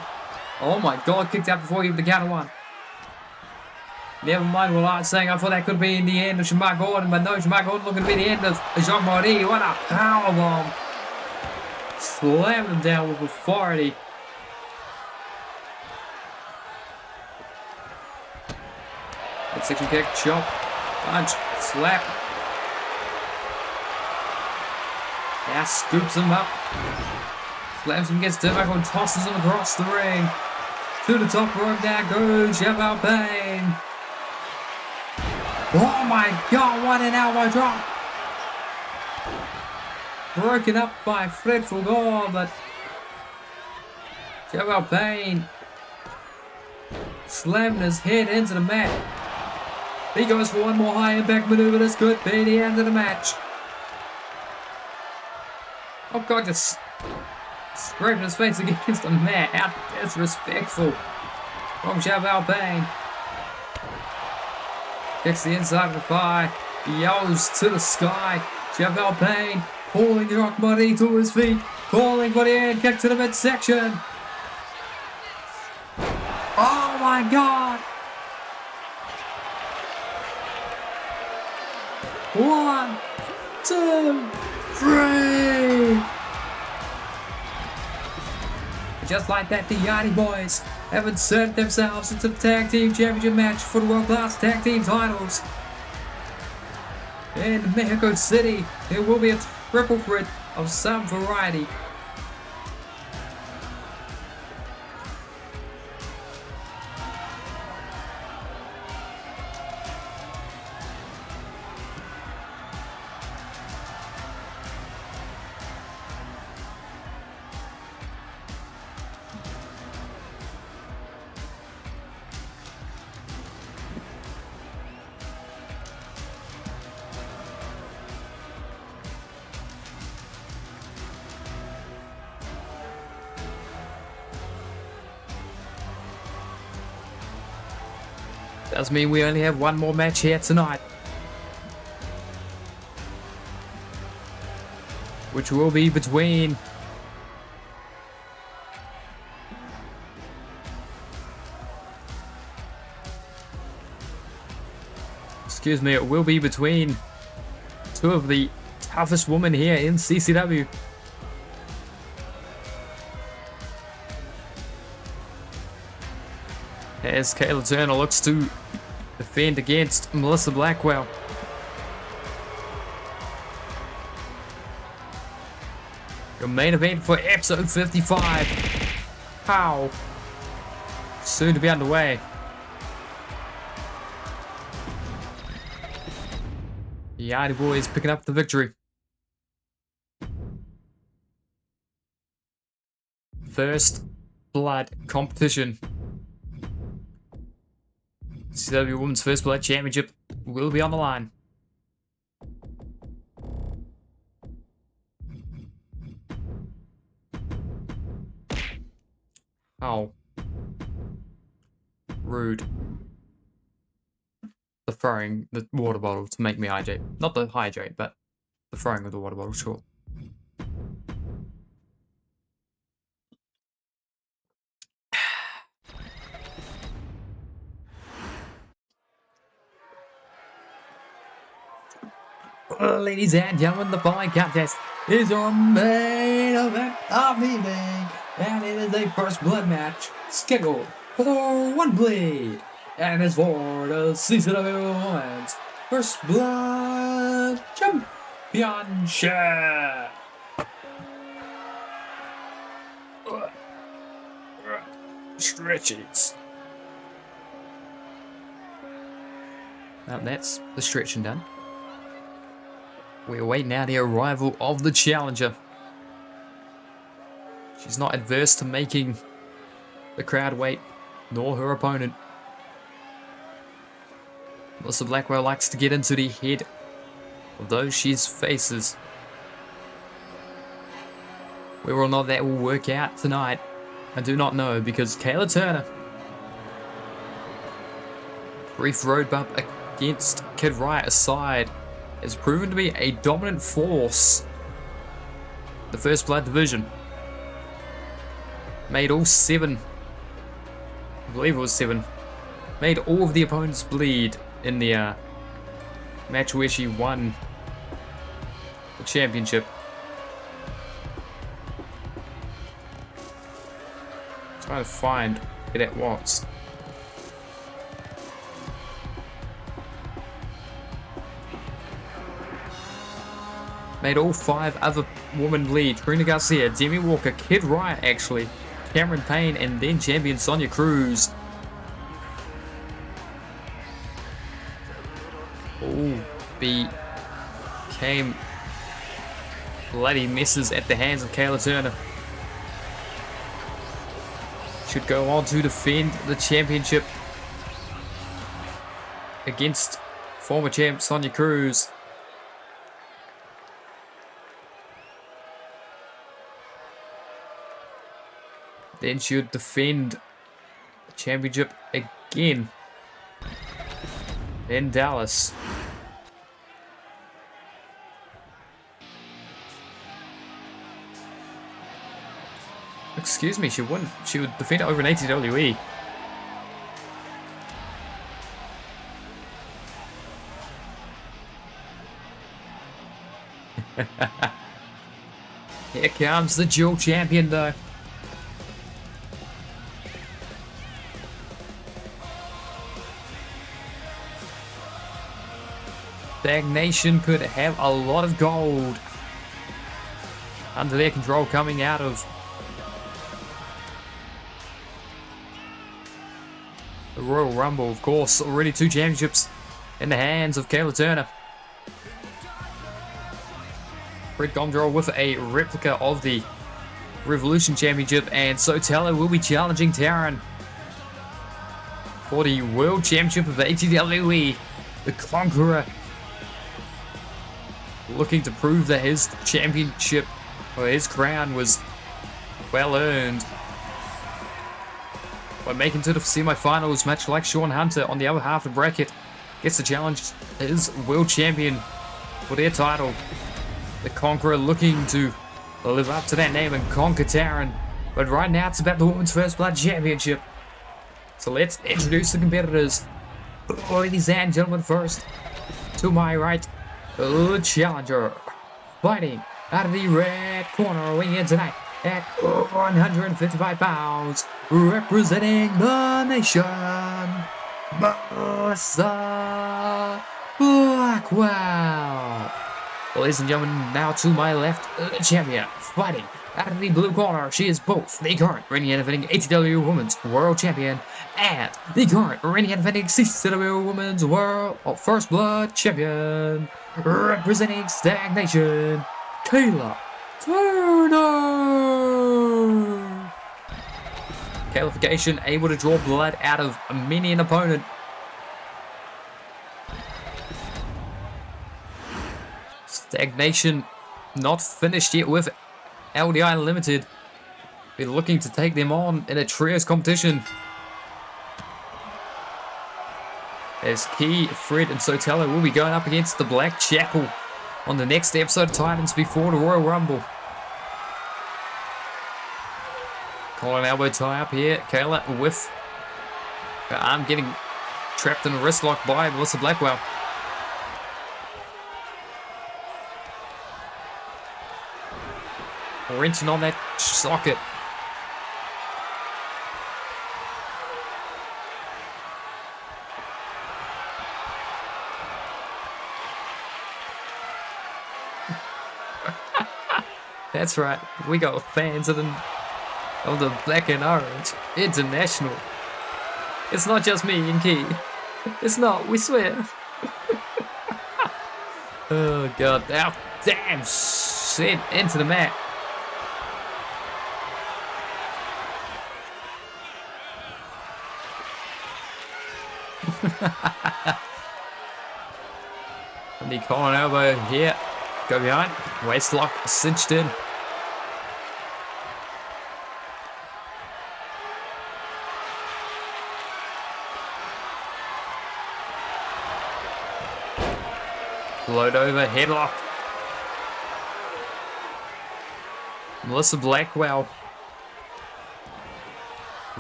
Oh my God, kicked out before even the count of one. Never mind what I was saying. I thought that could be in the end of Shamar Gordon, but no, Shamar Gordon looking to be the end of Jacques Marie. What a powerbomb. Slammed him down with authority. Midsection kick, chop, punch, slap. Now scoops him up. Slams him against turnbuckle and tosses him across the ring. To the top rope now goes Jeff Alpine. Oh my God, what an elbow drop. Broken up by Fred Fulgor, but Jeff Alpine slamming his head into the mat. He goes for one more high impact maneuver. This could be the end of the match. Oh God, just scraping his face against the mat. How disrespectful from Chevelle Payne. Kicks the inside of the thigh. Yells to the sky. Chevelle Payne pulling Rock Money to his feet. Calling for the end kick to the midsection. Oh my God. 1, 2, 3. Just like that, the Yardy Boys have inserted themselves into the Tag Team Championship match for the World Class Tag Team titles. In Mexico City, there will be a triple threat of some variety. Does mean we only have one more match here tonight, which will be between it will be between two of the toughest women here in CCW. As Kayla Turner looks to defend against Melissa Blackwell. Your main event for episode 55. How? Soon to be underway. The Yardy Boys picking up the victory. First blood competition. CW Women's First Blood Championship will be on the line. How rude. The throwing the water bottle to make me hydrate. Not the hydrate, but the throwing of the water bottle, sure. Ladies and gentlemen, the following contest is our main event of the evening, and it is a first blood match scheduled for one bleed, and it's for the CCW Women's First Blood Championship. Stretches. Well, that's the stretching done. We await now the arrival of the challenger. She's not adverse to making the crowd wait, nor her opponent. Melissa Blackwell likes to get into the head of those she faces. Whether or not that will work out tonight, I do not know, because Kayla Turner, brief road bump against Kid Riot aside, has proven to be a dominant force in the First Blood division. Made all 7, I believe it was 7, made all of the opponents bleed in the match where she won the championship. Trying to find where that was. Made all 5 other women bleed. Trina Garcia, Demi Walker, Kid Riot actually, Cameron Payne, and then champion Sonia Cruz. All became bloody messes at the hands of Kayla Turner. Should go on to defend the championship against former champ Sonya Cruz. Then she'll defend the championship again in Dallas. Excuse me, she wouldn't. She would defend it over an ATWE. Here comes the dual champion though. Stagnation could have a lot of gold under their control coming out of the Royal Rumble. Of course, already 2 championships in the hands of Kayla Turner. Fred Gomdrol with a replica of the Revolution Championship, and Sotelo will be challenging Taran for the World Championship of ATWE. The Conqueror looking to prove that his championship, or his crown, was well earned by making to the semi-finals, much like Sean Hunter on the other half of the bracket gets to challenge his world champion for their title. The Conqueror looking to live up to that name and conquer Taran, but right now it's about the Women's First Blood Championship. So let's introduce the competitors. Ladies and gentlemen, first, to my right, the challenger, fighting out of the red corner, weighing in tonight at 155 pounds, representing the nation, Melissa Blackwell. Ladies and gentlemen, now to my left, the champion, fighting out of the blue corner. She is both the current reigning and defending ATW Women's World Champion and the current reigning and defending CCW Women's World First Blood Champion, representing Stagnation, Kayla Turner. Qualification, able to draw blood out of many an opponent. Stagnation not finished yet with LDI Limited. We're looking to take them on in a trios competition. As Key, Fred, and Sotelo will be going up against the Black Chapel on the next episode of Titans before the Royal Rumble. Collar and elbow tie up here. Kayla with her arm getting trapped in a wrist lock by Melissa Blackwell. Wrenching on that socket. That's right, we got fans of the Black and Orange International. It's not just me and Key. It's not, we swear. Oh god, now damn shit into the mat. And the collar elbow here. Go behind. Waist lock cinched in. Float over headlock. Melissa Blackwell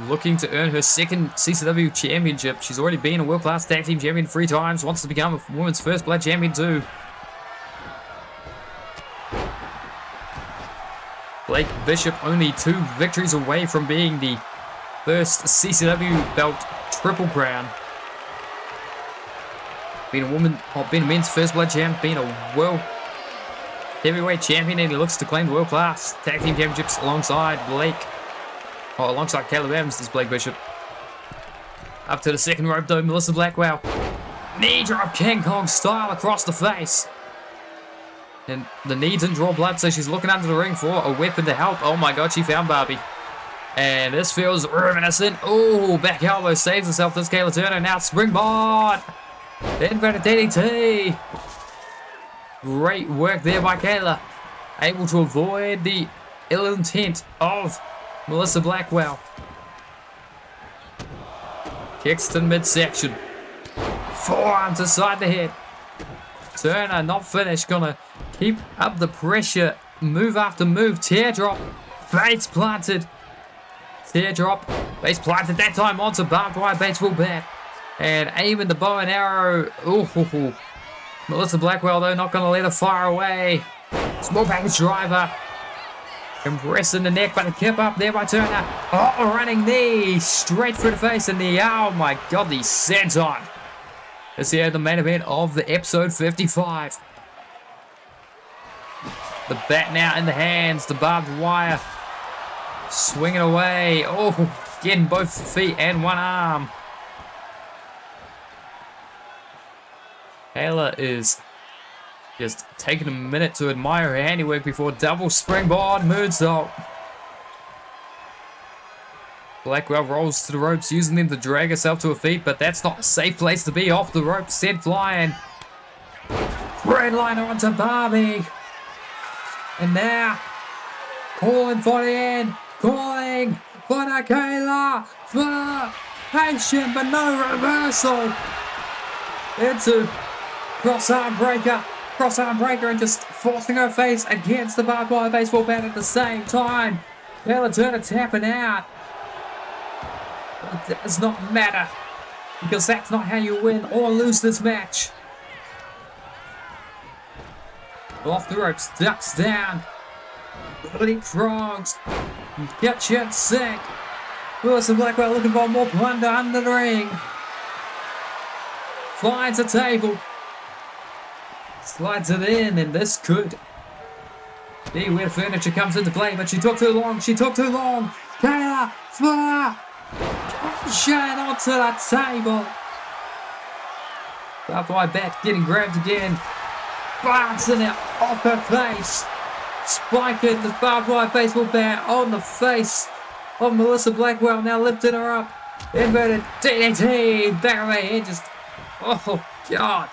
looking to earn her second CCW championship. She's already been a world-class tag team champion 3 times, wants to become a women's first blood champion too. Blake Bishop only 2 victories away from being the first CCW belt triple crown. Being a men's first blood champ, being a world heavyweight champion, and he looks to claim the world-class tag team championships alongside alongside Caleb Evans, this Blake Bishop. Up to the second rope though, Melissa Blackwell. Knee drop King Kong style across the face. And the knee didn't draw blood, so she's looking under the ring for a weapon to help. Oh my god, she found Barbie. And this feels reminiscent. Oh, back elbow saves herself. This Kayla Turner. Now springboard. Inverted DDT. Great work there by Kayla. Able to avoid the ill intent of Melissa Blackwell. Kicks to midsection. Forearms aside the head. Turner not finished. Gonna keep up the pressure. Move after move. Teardrop. Bates planted. Teardrop. Bates planted that time onto barbed wire. Bates will bat. And aiming the bow and arrow. Ooh. Melissa Blackwell though not gonna let her fire away. Small package driver. Compressing the neck, but a kip up there by Turner. Oh, running knee. Straight through the face and the, oh my god, the senton. This here the main event of the episode 55. The bat now in the hands, the barbed wire. Swinging away. Oh, getting both feet and one arm. Kayla is just taking a minute to admire her handiwork before double springboard moonsault. Blackwell rolls to the ropes, using them to drag herself to her feet, but that's not a safe place to be. Off the ropes, sent flying. Red line onto Barbie. And now, calling for the end. Calling for the Kayla. For patient, but no reversal. Into crossarm breaker. Crossarm breaker and just forcing her face against the barbed wire baseball bat at the same time. Kayla Turner tapping out. It does not matter, because that's not how you win or lose this match. Off the ropes, ducks down. Bloody frogs. Catch and sink. Melissa Blackwell looking for more plunder under the ring. Finds a table. Slides it in, and this could be where the furniture comes into play, but she took too long. Kayla, fire! Shine onto that table. Barbed wire bat getting grabbed again. Bouncing it off her face. Spiking the barbed wire baseball bat on the face of Melissa Blackwell. Now lifting her up. Inverted DDT. Back of her head just. Oh, God.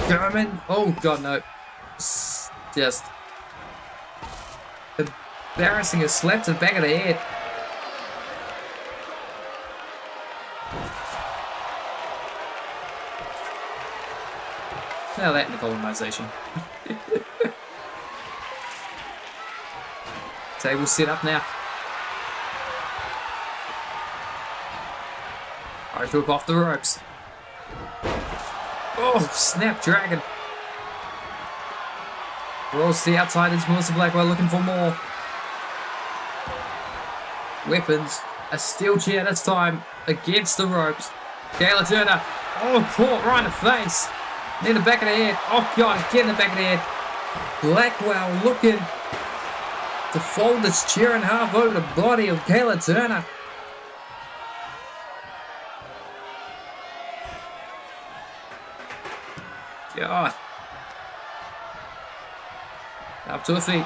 German. Oh, God, no. Just. Embarrassing a slap to the back of the head. Now that in the colonization. Table set up now. I took off the ropes. Oh, Snapdragon. Rolls to the outside. It's Melissa Blackwell looking for more. Weapons. A steel chair this time against the ropes. Kayla Turner. Oh, caught right in the face. Near the back of the head. Oh, God, again in the back of the head. Blackwell looking to fold this chair in half over the body of Kayla Turner. God. Up to her feet.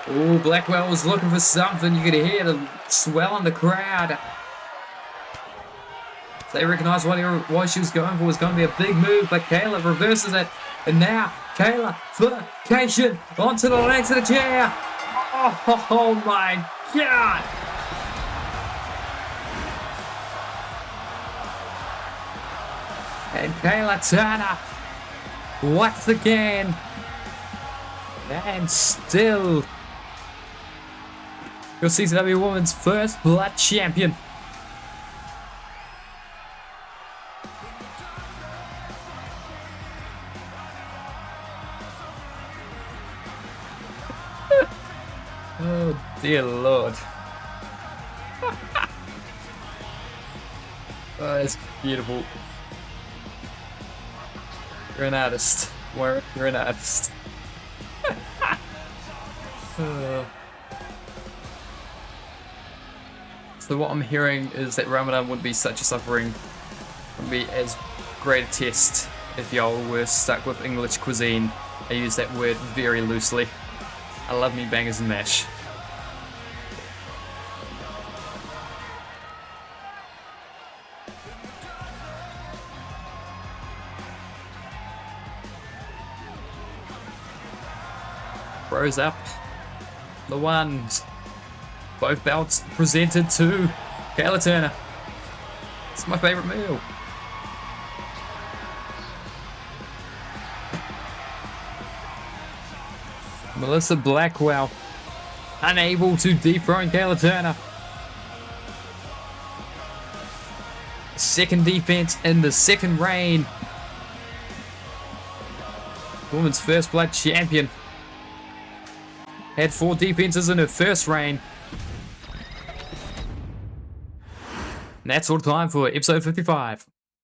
Oh, Blackwell was looking for something. You could hear the swell in the crowd. They recognized what she was going for was going to be a big move, but Kayla reverses it. And now, Kayla, vacation onto the legs of the chair. Oh my God. And Kayla Turner, once again, and still, your CCW Women's First Blood Champion. Oh dear Lord. Oh, that's beautiful. You're an artist. You're an artist. So what I'm hearing is that Ramadan wouldn't be such a suffering, wouldn't be as great a test if y'all were stuck with English cuisine. I use that word very loosely. I love me bangers and mash. throws up the ones. Both belts presented to Kayla Turner. It's my favorite meal. Melissa Blackwell, unable to dethrone Kayla Turner. Second defense in the second reign. Women's First Blood champion. Had 4 defenses in her first reign. And that's all the time for episode 55.